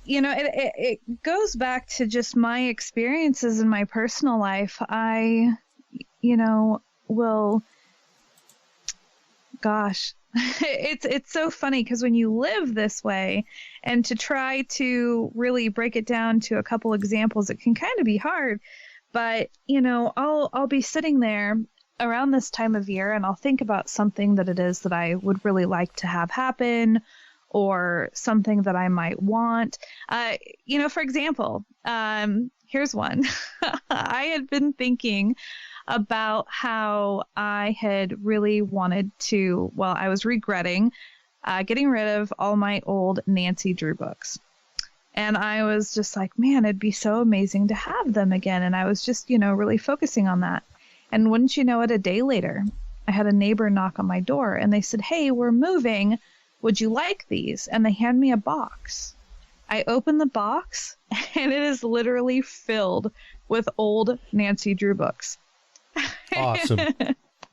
it goes back to just my experiences in my personal life. I, will... Gosh, it's so funny because when you live this way, and to try to really break it down to a couple examples, it can kind of be hard. But, I'll be sitting there around this time of year, and I'll think about something that it is that I would really like to have happen, or something that I might want. For example, here's one. I had been thinking about how I had really wanted to, I was regretting getting rid of all my old Nancy Drew books. And I was just like, man, it'd be so amazing to have them again. And I was just, really focusing on that. And wouldn't you know it, a day later, I had a neighbor knock on my door and they said, hey, we're moving. Would you like these? And they hand me a box. I opened the box and it is literally filled with old Nancy Drew books. Awesome.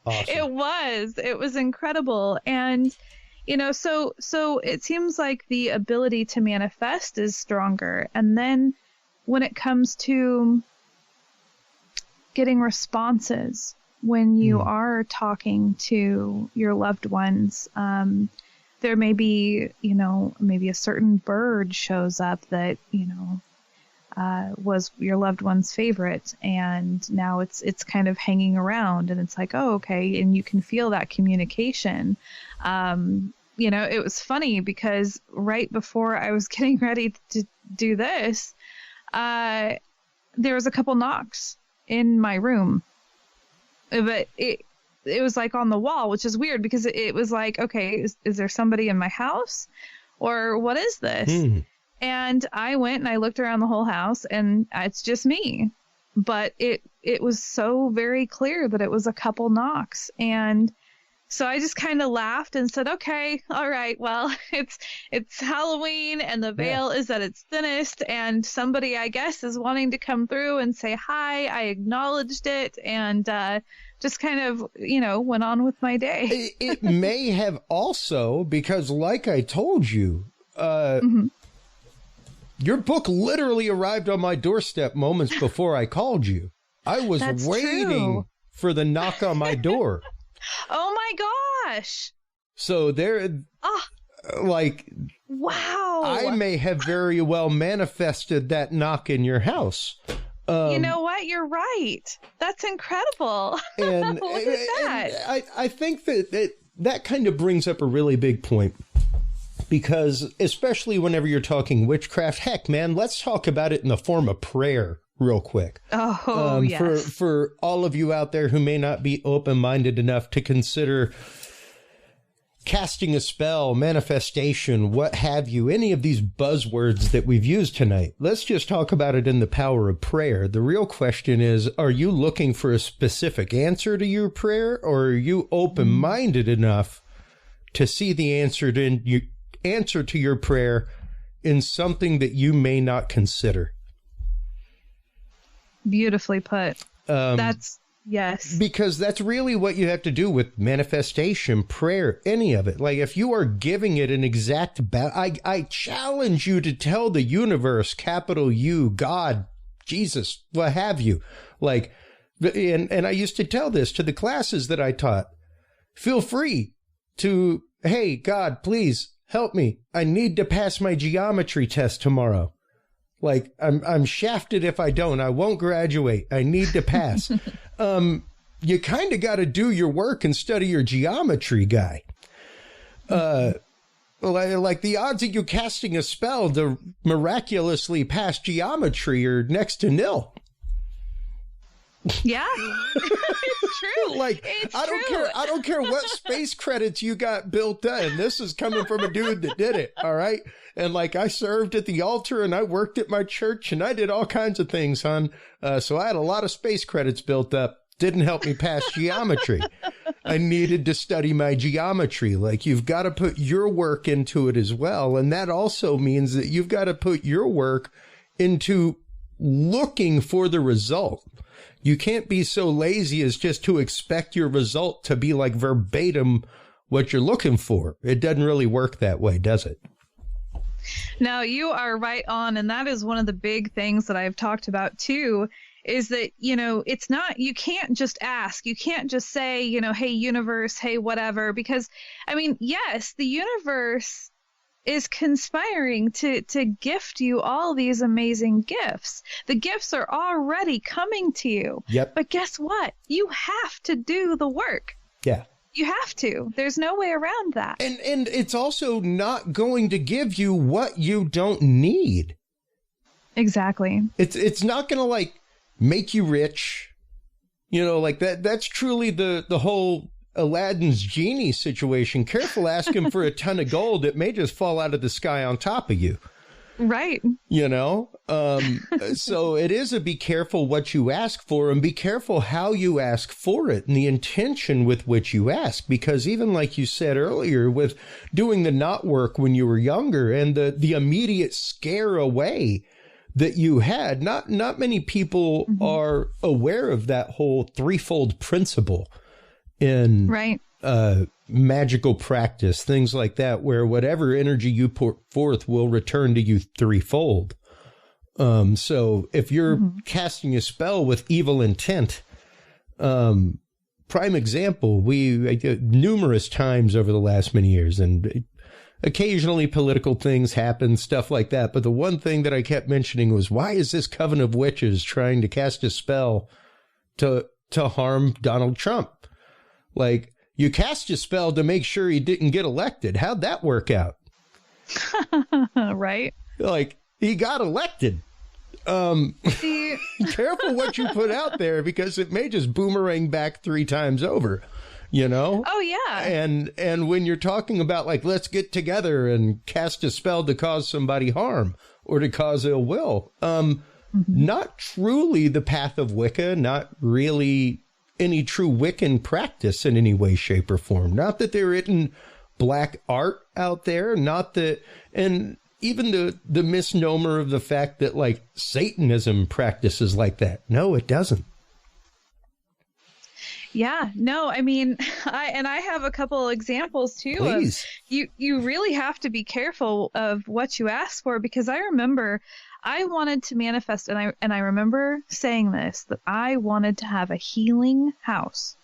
It was incredible. And, you know, so it seems like the ability to manifest is stronger. And then when it comes to getting responses, when you are talking to your loved ones, there may be, you know, maybe a certain bird shows up that, you know, was your loved one's favorite, and now it's kind of hanging around, and it's like, oh, okay, and you can feel that communication. You know, it was funny because right before I was getting ready to do this, there was a couple knocks in my room, but it was like on the wall, which is weird because it was like, okay, is there somebody in my house, or what is this? And I went and I looked around the whole house, and it's just me. But it was so very clear that it was a couple knocks. And so I just kind of laughed and said, okay, all right, well, it's Halloween and the veil is at its thinnest, and somebody, I guess, is wanting to come through and say hi. I acknowledged it, and just kind of, you know, went on with my day. It may have also, because like I told you, your book literally arrived on my doorstep moments before I called you. I was waiting for the knock on my door. Oh my gosh. So there, like, wow. I may have very well manifested that knock in your house. You know what? You're right. That's incredible. And look at that. And I think that kind of brings up a really big point. Because especially whenever you're talking witchcraft, heck, man, let's talk about it in the form of prayer real quick. Oh, yes. For all of you out there who may not be open-minded enough to consider casting a spell, manifestation, what have you, any of these buzzwords that we've used tonight, let's just talk about it in the power of prayer. The real question is, are you looking for a specific answer to your prayer, or are you open-minded enough to see the answer to your prayer in something that you may not consider? Beautifully put. Yes. Because that's really what you have to do with manifestation, prayer, any of it. Like, if you are giving it an exact I challenge you to tell the universe, capital U, God, Jesus, what have you. Like, and I used to tell this to the classes that I taught. Feel free to, hey, God, please help me. I need to pass my geometry test tomorrow. Like, I'm shafted if I don't. I won't graduate. I need to pass. You kind of got to do your work and study your geometry, guy. Like the odds of you casting a spell to miraculously pass geometry are next to nil. Yeah, it's true. Like, it's I don't care what space credits you got built in. This is coming from a dude that did it. All right. And like, I served at the altar and I worked at my church and I did all kinds of things, hon. So I had a lot of space credits built up. Didn't help me pass geometry. I needed to study my geometry. Like, you've got to put your work into it as well. And that also means that you've got to put your work into looking for the result. You can't be so lazy as just to expect your result to be like verbatim what you're looking for. It doesn't really work that way, does it? No, you are right on. And that is one of the big things that I've talked about too, is that, you know, it's not, you can't just ask, you can't just say, you know, hey, universe, hey, whatever, because I mean, yes, the universe is conspiring to gift you all these amazing gifts. The gifts are already coming to you. Yep. But guess what? You have to do the work. Yeah. You have to. There's no way around that. And it's also not going to give you what you don't need. Exactly. It's not going to like make you rich. You know, like that's truly the whole Aladdin's genie situation. Careful asking for a ton of gold. It may just fall out of the sky on top of you. Right. You know, so it is a be careful what you ask for, and be careful how you ask for it and the intention with which you ask. Because even like you said earlier, with doing the knot work when you were younger and the immediate scare away that you had. Not many people are aware of that whole threefold principle in magical practice, things like that, where whatever energy you put forth will return to you threefold. So if you're casting a spell with evil intent, prime example, we numerous times over the last many years, and occasionally political things happen, stuff like that. But the one thing that I kept mentioning was, why is this coven of witches trying to cast a spell to harm Donald Trump? Like, you cast a spell to make sure he didn't get elected. How'd that work out? Right. Like, he got elected. Careful what you put out there, because it may just boomerang back 3 times over, you know? Oh, yeah. And when you're talking about, like, let's get together and cast a spell to cause somebody harm or to cause ill will, not truly the path of Wicca, not really any true Wiccan practice in any way, shape, or form. Not that there isn't black art out there, not that, and even the misnomer of the fact that, like, Satanism practices like that. No, it doesn't. Yeah, no, I mean, I have a couple examples too. Please. You really have to be careful of what you ask for, because I remember I wanted to manifest, and I remember saying this, that I wanted to have a healing house.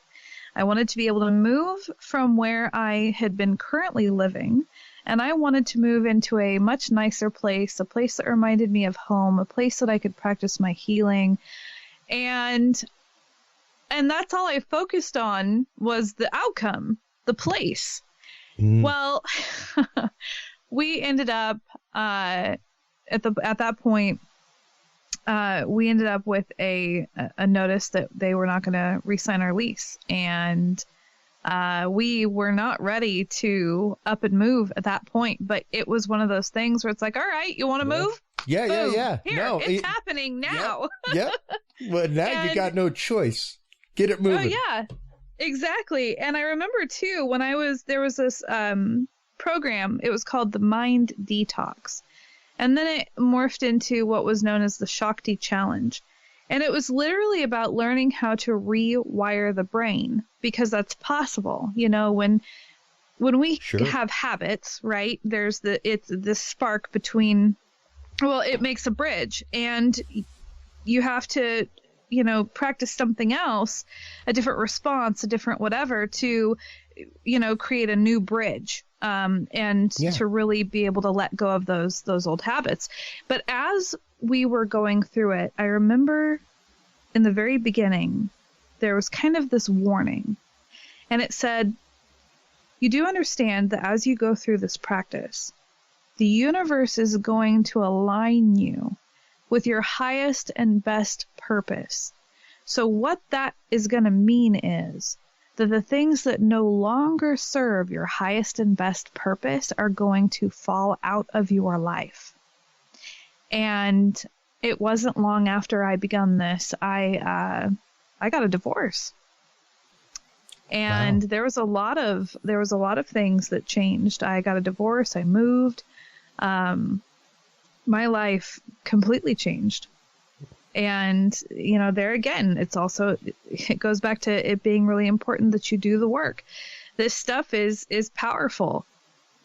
I wanted to be able to move from where I had been currently living, and I wanted to move into a much nicer place, a place that reminded me of home, a place that I could practice my healing. And that's all I focused on, was the outcome, the place. Well, we ended up at that point, we ended up with a notice that they were not going to re-sign our lease, and we were not ready to up and move at that point. But it was one of those things where it's like, all right, you want to move? Yeah, Boom. yeah. Here, No, it's happening now. Yep. Well, now you got no choice. Get it moving. Oh, yeah, exactly. And I remember too, when there was this program, it was called the Mind Detox. And then it morphed into what was known as the Shakti Challenge. And it was literally about learning how to rewire the brain, because that's possible. You know, when we have habits, right, it's this spark between, well, it makes a bridge, and you have to, you know, practice something else, a different response, a different whatever, to, you know, create a new bridge. To really be able to let go of those old habits. But as we were going through it, I remember in the very beginning, there was kind of this warning, and it said, you do understand that as you go through this practice, the universe is going to align you with your highest and best purpose. So what that is going to mean is that the things that no longer serve your highest and best purpose are going to fall out of your life. And it wasn't long after I begun this, I got a divorce. And there was a lot of things that changed. I got a divorce, I moved. My life completely changed. And, you know, there again, it goes back to it being really important that you do the work. This stuff is powerful.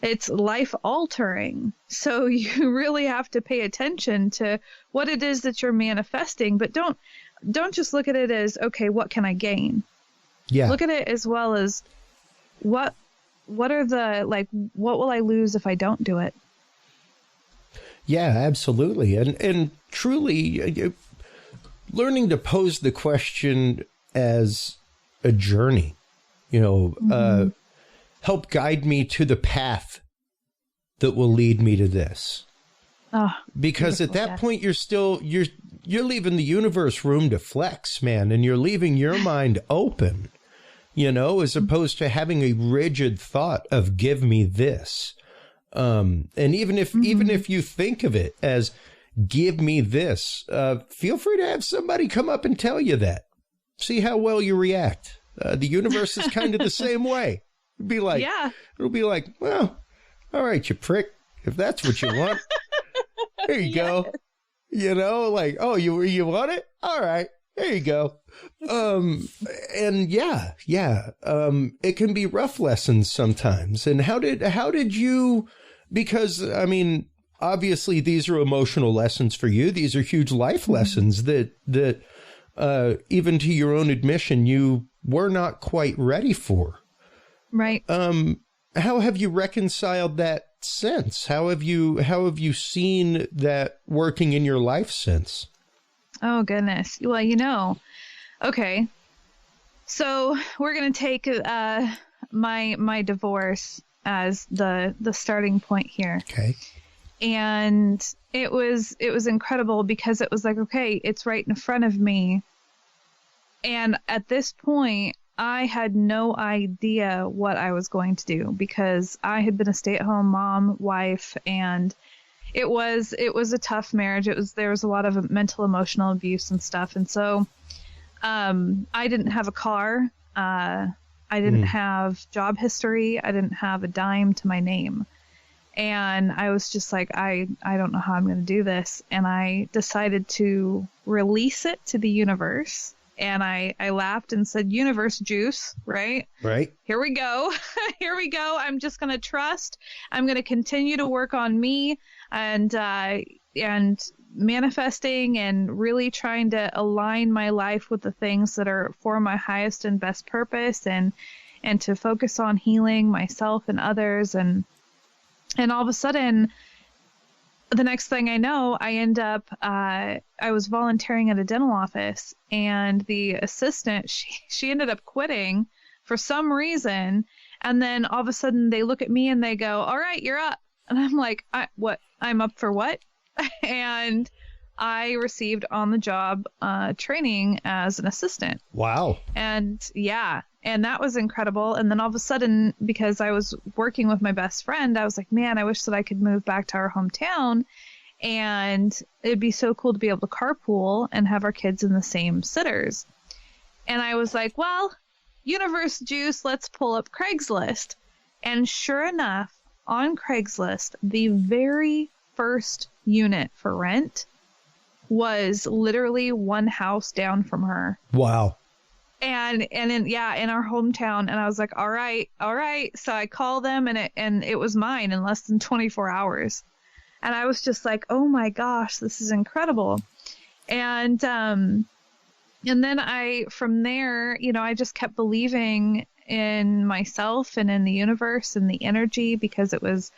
It's life altering. So you really have to pay attention to what it is that you're manifesting, but don't just look at it as, okay, what can I gain? Yeah. Look at it as well as what are what will I lose if I don't do it? Yeah, absolutely. And truly, learning to pose the question as a journey, you know, help guide me to the path that will lead me to this. Oh, because at that point, you're leaving the universe room to flex, man, and you're leaving your mind open, you know, as opposed to having a rigid thought of give me this. And even if you think of it as give me this, feel free to have somebody come up and tell you that. See how well you react. The universe is kind of the same way. It'll be like, well, all right, you prick. If that's what you want, there you go. You know, like, oh, you want it? All right, there you go. And yeah. It can be rough lessons sometimes. And how did you, because I mean, obviously these are emotional lessons for you. These are huge life lessons that even to your own admission, you were not quite ready for. Right. How have you reconciled that since? How have you seen that working in your life since? Oh, goodness. Well, okay. So we're going to take my divorce as the starting point here. Okay. And it was incredible because it was like, okay, it's right in front of me. And at this point, I had no idea what I was going to do because I had been a stay-at-home mom, wife, and it was a tough marriage. There was a lot of mental, emotional abuse and stuff. And so, I didn't have a car. I didn't have job history. I didn't have a dime to my name. And I was just like, I don't know how I'm going to do this. And I decided to release it to the universe. And I laughed and said, universe juice, right? Right. Here we go. Here we go. I'm just going to trust. I'm going to continue to work on me and manifesting and really trying to align my life with the things that are for my highest and best purpose and to focus on healing myself and others. And all of a sudden, the next thing I know, I end up, I was volunteering at a dental office, and the assistant, she ended up quitting for some reason. And then all of a sudden they look at me and they go, all right, you're up. And I'm like, what? I'm up for what? And I received on the job training as an assistant. Wow. And yeah. And that was incredible. And then all of a sudden, because I was working with my best friend, I was like, man, I wish that I could move back to our hometown. And it'd be so cool to be able to carpool and have our kids in the same sitters. And I was like, well, universe juice, let's pull up Craigslist. And sure enough, on Craigslist, the very first unit for rent was literally one house down from her. Wow. And in our hometown. And I was like, all right. So I called them and it was mine in less than 24 hours. And I was just like, oh my gosh, this is incredible. And then from there, I just kept believing in myself and in the universe and the energy, because it was,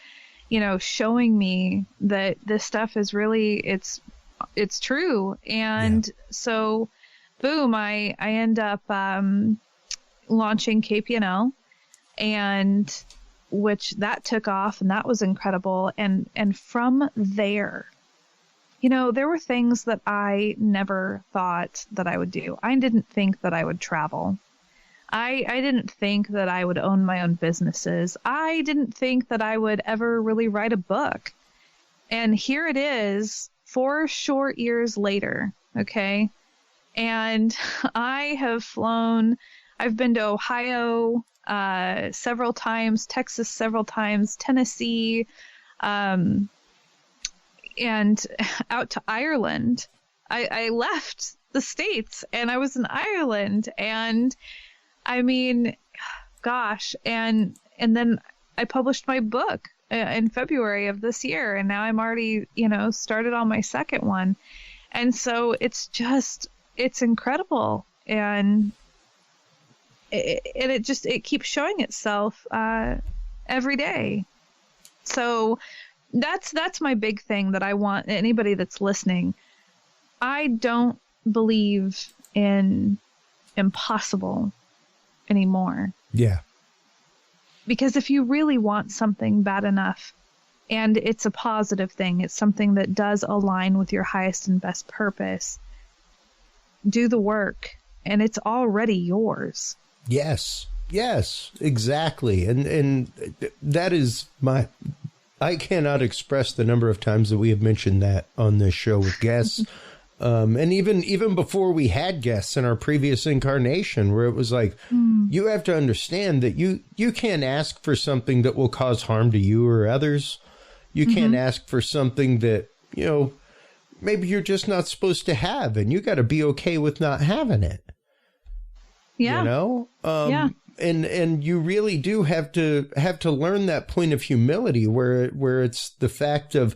showing me that this stuff is really, it's true. And so boom, I end up launching KPNL, and which that took off, and that was incredible. And from there, there were things that I never thought that I would do. I didn't think that I would travel. I didn't think that I would own my own businesses. I didn't think that I would ever really write a book. And here it is 4 short years later. Okay. And I have flown, I've been to Ohio several times, Texas several times, Tennessee, and out to Ireland. I left the States and I was in Ireland, and I mean, gosh, and then I published my book in February of this year, and now I'm already, started on my second one. And so it's incredible. And it keeps showing itself every day. So that's my big thing that I want anybody that's listening. I don't believe in impossible anymore. Yeah. Because if you really want something bad enough, and it's a positive thing, it's something that does align with your highest and best purpose, do the work, and it's already yours. Yes, exactly. And that is I cannot express the number of times that we have mentioned that on this show with guests. And even before we had guests in our previous incarnation, where it was like, you have to understand that you can't ask for something that will cause harm to you or others. You can't ask for something that, maybe you're just not supposed to have, and you got to be okay with not having it. Yeah. You know? Yeah. And you really do have to learn that point of humility where it's the fact of,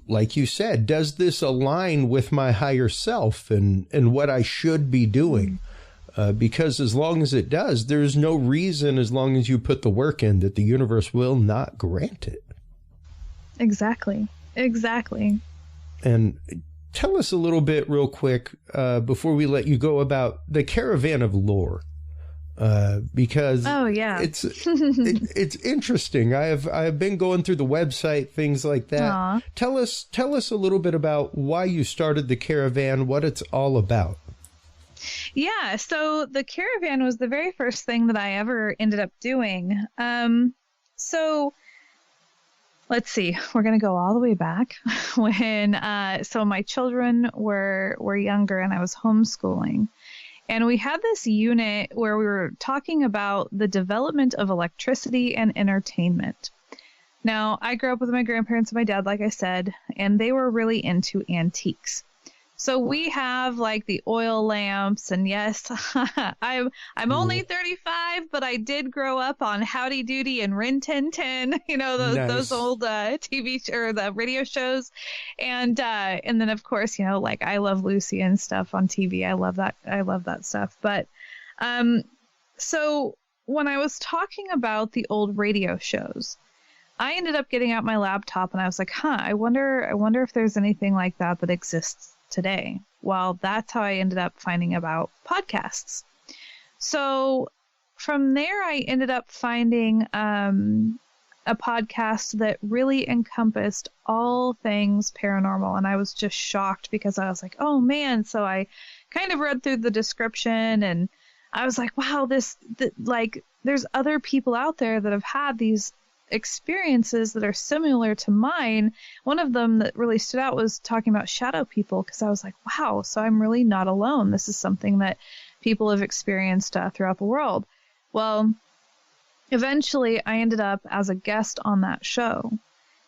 like you said, does this align with my higher self and what I should be doing? Because as long as it does, there's no reason, as long as you put the work in, that the universe will not grant it. Exactly. And tell us a little bit real quick before we let you go about the Caravan of Lore. Because it's interesting. I have been going through the website, things like that. Aww. Tell us a little bit about why you started the Caravan, what it's all about. Yeah, so the Caravan was the very first thing that I ever ended up doing. So let's see, we're going to go all the way back when, so my children were younger and I was homeschooling. And we had this unit where we were talking about the development of electricity and entertainment. Now, I grew up with my grandparents and my dad, like I said, and they were really into antiques. So we have like the oil lamps, and yes, I'm only 35, but I did grow up on Howdy Doody and Rin Tin Tin, those old TV or the radio shows, and then of course, like I Love Lucy and stuff on TV. I love that stuff. But so when I was talking about the old radio shows, I ended up getting out my laptop and I was like, I wonder if there's anything like that exists today. Well, that's how I ended up finding about podcasts. So from there, I ended up finding a podcast that really encompassed all things paranormal. And I was just shocked because I was like, oh man. So I kind of read through the description and I was like, wow, there's other people out there that have had these experiences that are similar to mine. One of them that really stood out was talking about shadow people, because I was like, wow, so I'm really not alone. This is something that people have experienced throughout the world. Well, eventually I ended up as a guest on that show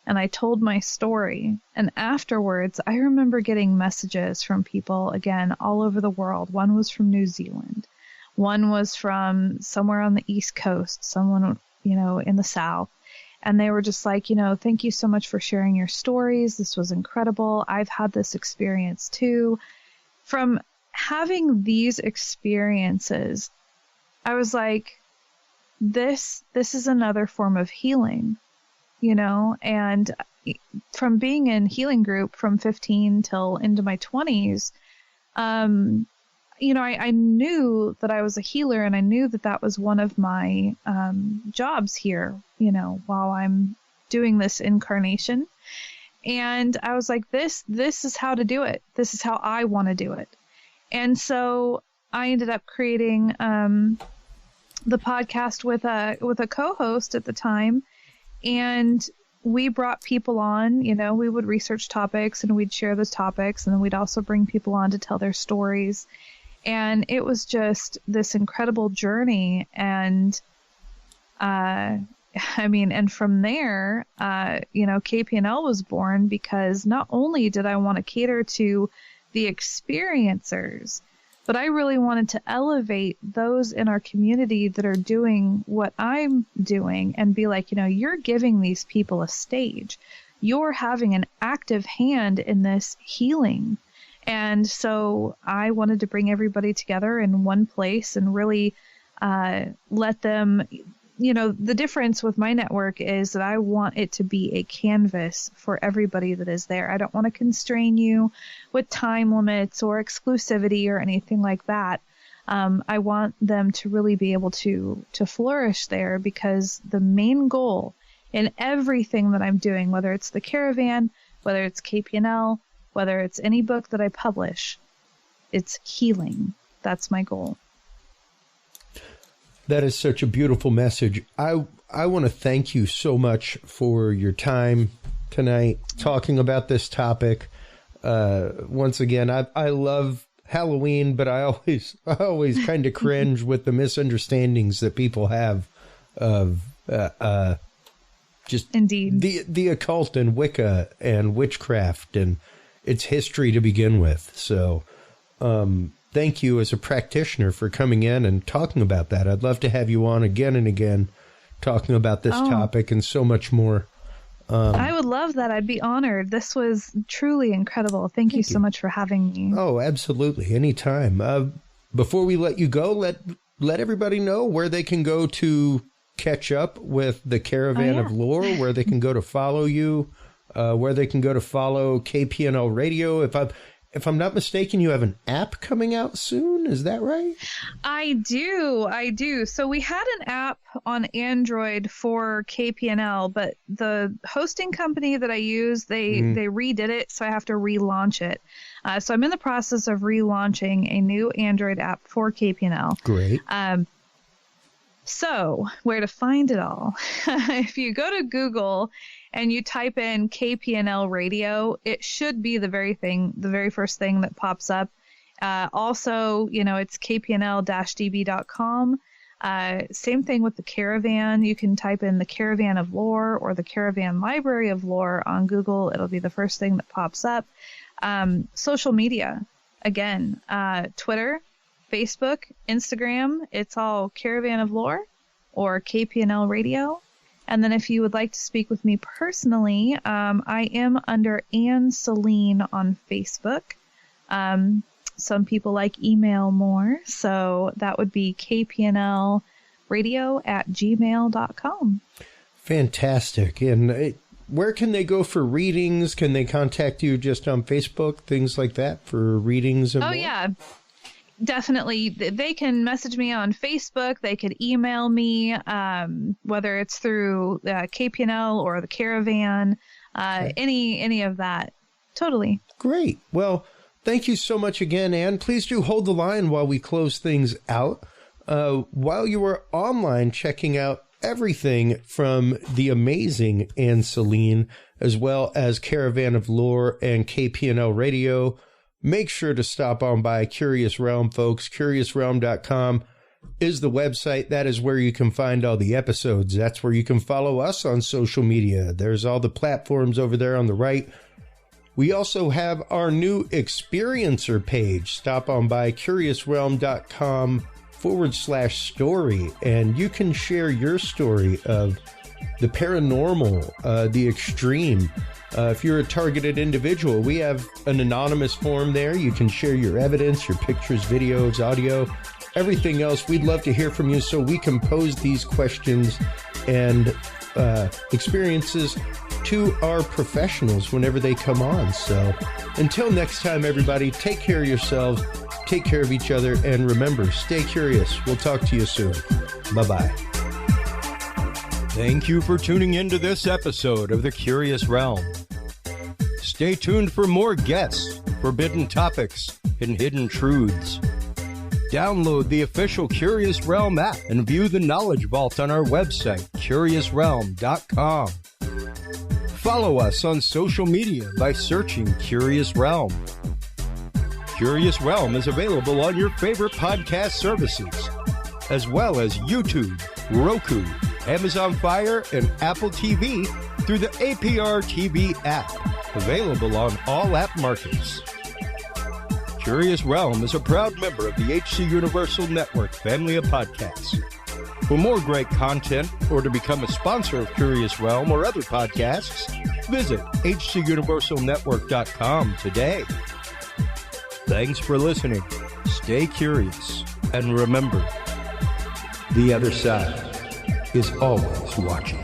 and I told my story. And afterwards, I remember getting messages from people, again, all over the world. One was from New Zealand. One was from somewhere on the East Coast, someone, in the South. And they were just like, thank you so much for sharing your stories. This was incredible. I've had this experience too. From having these experiences, I was like, this is another form of healing, and from being in healing group from 15 till into my 20s, I knew that I was a healer, and I knew that was one of my jobs here, while I'm doing this incarnation. And I was like, this is how to do it. This is how I want to do it. And so I ended up creating the podcast with a co-host at the time, and we brought people on. We would research topics and we'd share those topics, and then we'd also bring people on to tell their stories. And it was just this incredible journey. And, and from there, KPNL was born because not only did I want to cater to the experiencers, but I really wanted to elevate those in our community that are doing what I'm doing and be like, you're giving these people a stage. You're having an active hand in this healing. And so I wanted to bring everybody together in one place and really let them, the difference with my network is that I want it to be a canvas for everybody that is there. I don't want to constrain you with time limits or exclusivity or anything like that. I want them to really be able to flourish there, because the main goal in everything that I'm doing, whether it's the Caravan, whether it's KPNL, whether it's any book that I publish, it's healing. That's my goal. That is such a beautiful message. I want to thank you so much for your time tonight talking about this topic. Once again, I love Halloween, but I always kind of cringe with the misunderstandings that people have of just indeed the occult and Wicca and witchcraft and its history to begin with. So thank you as a practitioner for coming in and talking about that. I'd love to have you on again and again talking about this topic and so much more. I would love that. I'd be honored. This was truly incredible. Thank you so much for having me. Oh, absolutely. Anytime. Before we let you go, let everybody know where they can go to catch up with the Caravan of Lore, where they can go to follow you, where they can go to follow KPNL Radio. If I'm not mistaken, you have an app coming out soon. Is that right? I do. So we had an app on Android for KPNL, but the hosting company that I use, they redid it, so I have to relaunch it. So I'm in the process of relaunching a new Android app for KPNL. Great. So where to find it all? If you go to Google and you type in KPNL Radio, it should be the very first thing that pops up. Also, it's kpnl-db.com. Same thing with the Caravan. You can type in the Caravan of Lore or the Caravan Library of Lore on Google. It'll be the first thing that pops up. Social media, again, Twitter, Facebook, Instagram, it's all Caravan of Lore or KPNL Radio. And then if you would like to speak with me personally, I am under Ann Selene on Facebook. Some people like email more, so that would be kpnlradio@gmail.com. Fantastic. And where can they go for readings? Can they contact you just on Facebook, things like that, for readings? And more? Yeah. Definitely. They can message me on Facebook. They could email me, whether it's through KPNL or the Caravan, any of that. Totally. Great. Well, thank you so much again, Ann. Please do hold the line while we close things out. While you were online checking out everything from the amazing Ann Selene, as well as Caravan of Lore and KPNL Radio, make sure to stop on by Curious Realm, folks. CuriousRealm.com is the website. That is where you can find all the episodes. That's where you can follow us on social media. There's all the platforms over there on the right. We also have our new Experiencer page. Stop on by CuriousRealm.com/story, and you can share your story of the paranormal, the extreme. If you're a targeted individual, we have an anonymous form there. You can share your evidence, your pictures, videos, audio, everything else. We'd love to hear from you so we can pose these questions and experiences to our professionals whenever they come on. So until next time, everybody, take care of yourselves, take care of each other, and remember, stay curious. We'll talk to you soon. Bye-bye. Thank you for tuning into this episode of The Curious Realm. Stay tuned for more guests, forbidden topics, and hidden truths. Download the official Curious Realm app and view the Knowledge Vault on our website, CuriousRealm.com. Follow us on social media by searching Curious Realm. Curious Realm is available on your favorite podcast services, as well as YouTube, Roku, Amazon Fire, and Apple TV through the APR TV app, available on all app markets. Curious Realm is a proud member of the HC Universal Network family of podcasts. For more great content or to become a sponsor of Curious Realm or other podcasts, visit hcuniversalnetwork.com today. Thanks for listening. Stay curious. And remember, the other side is always watching.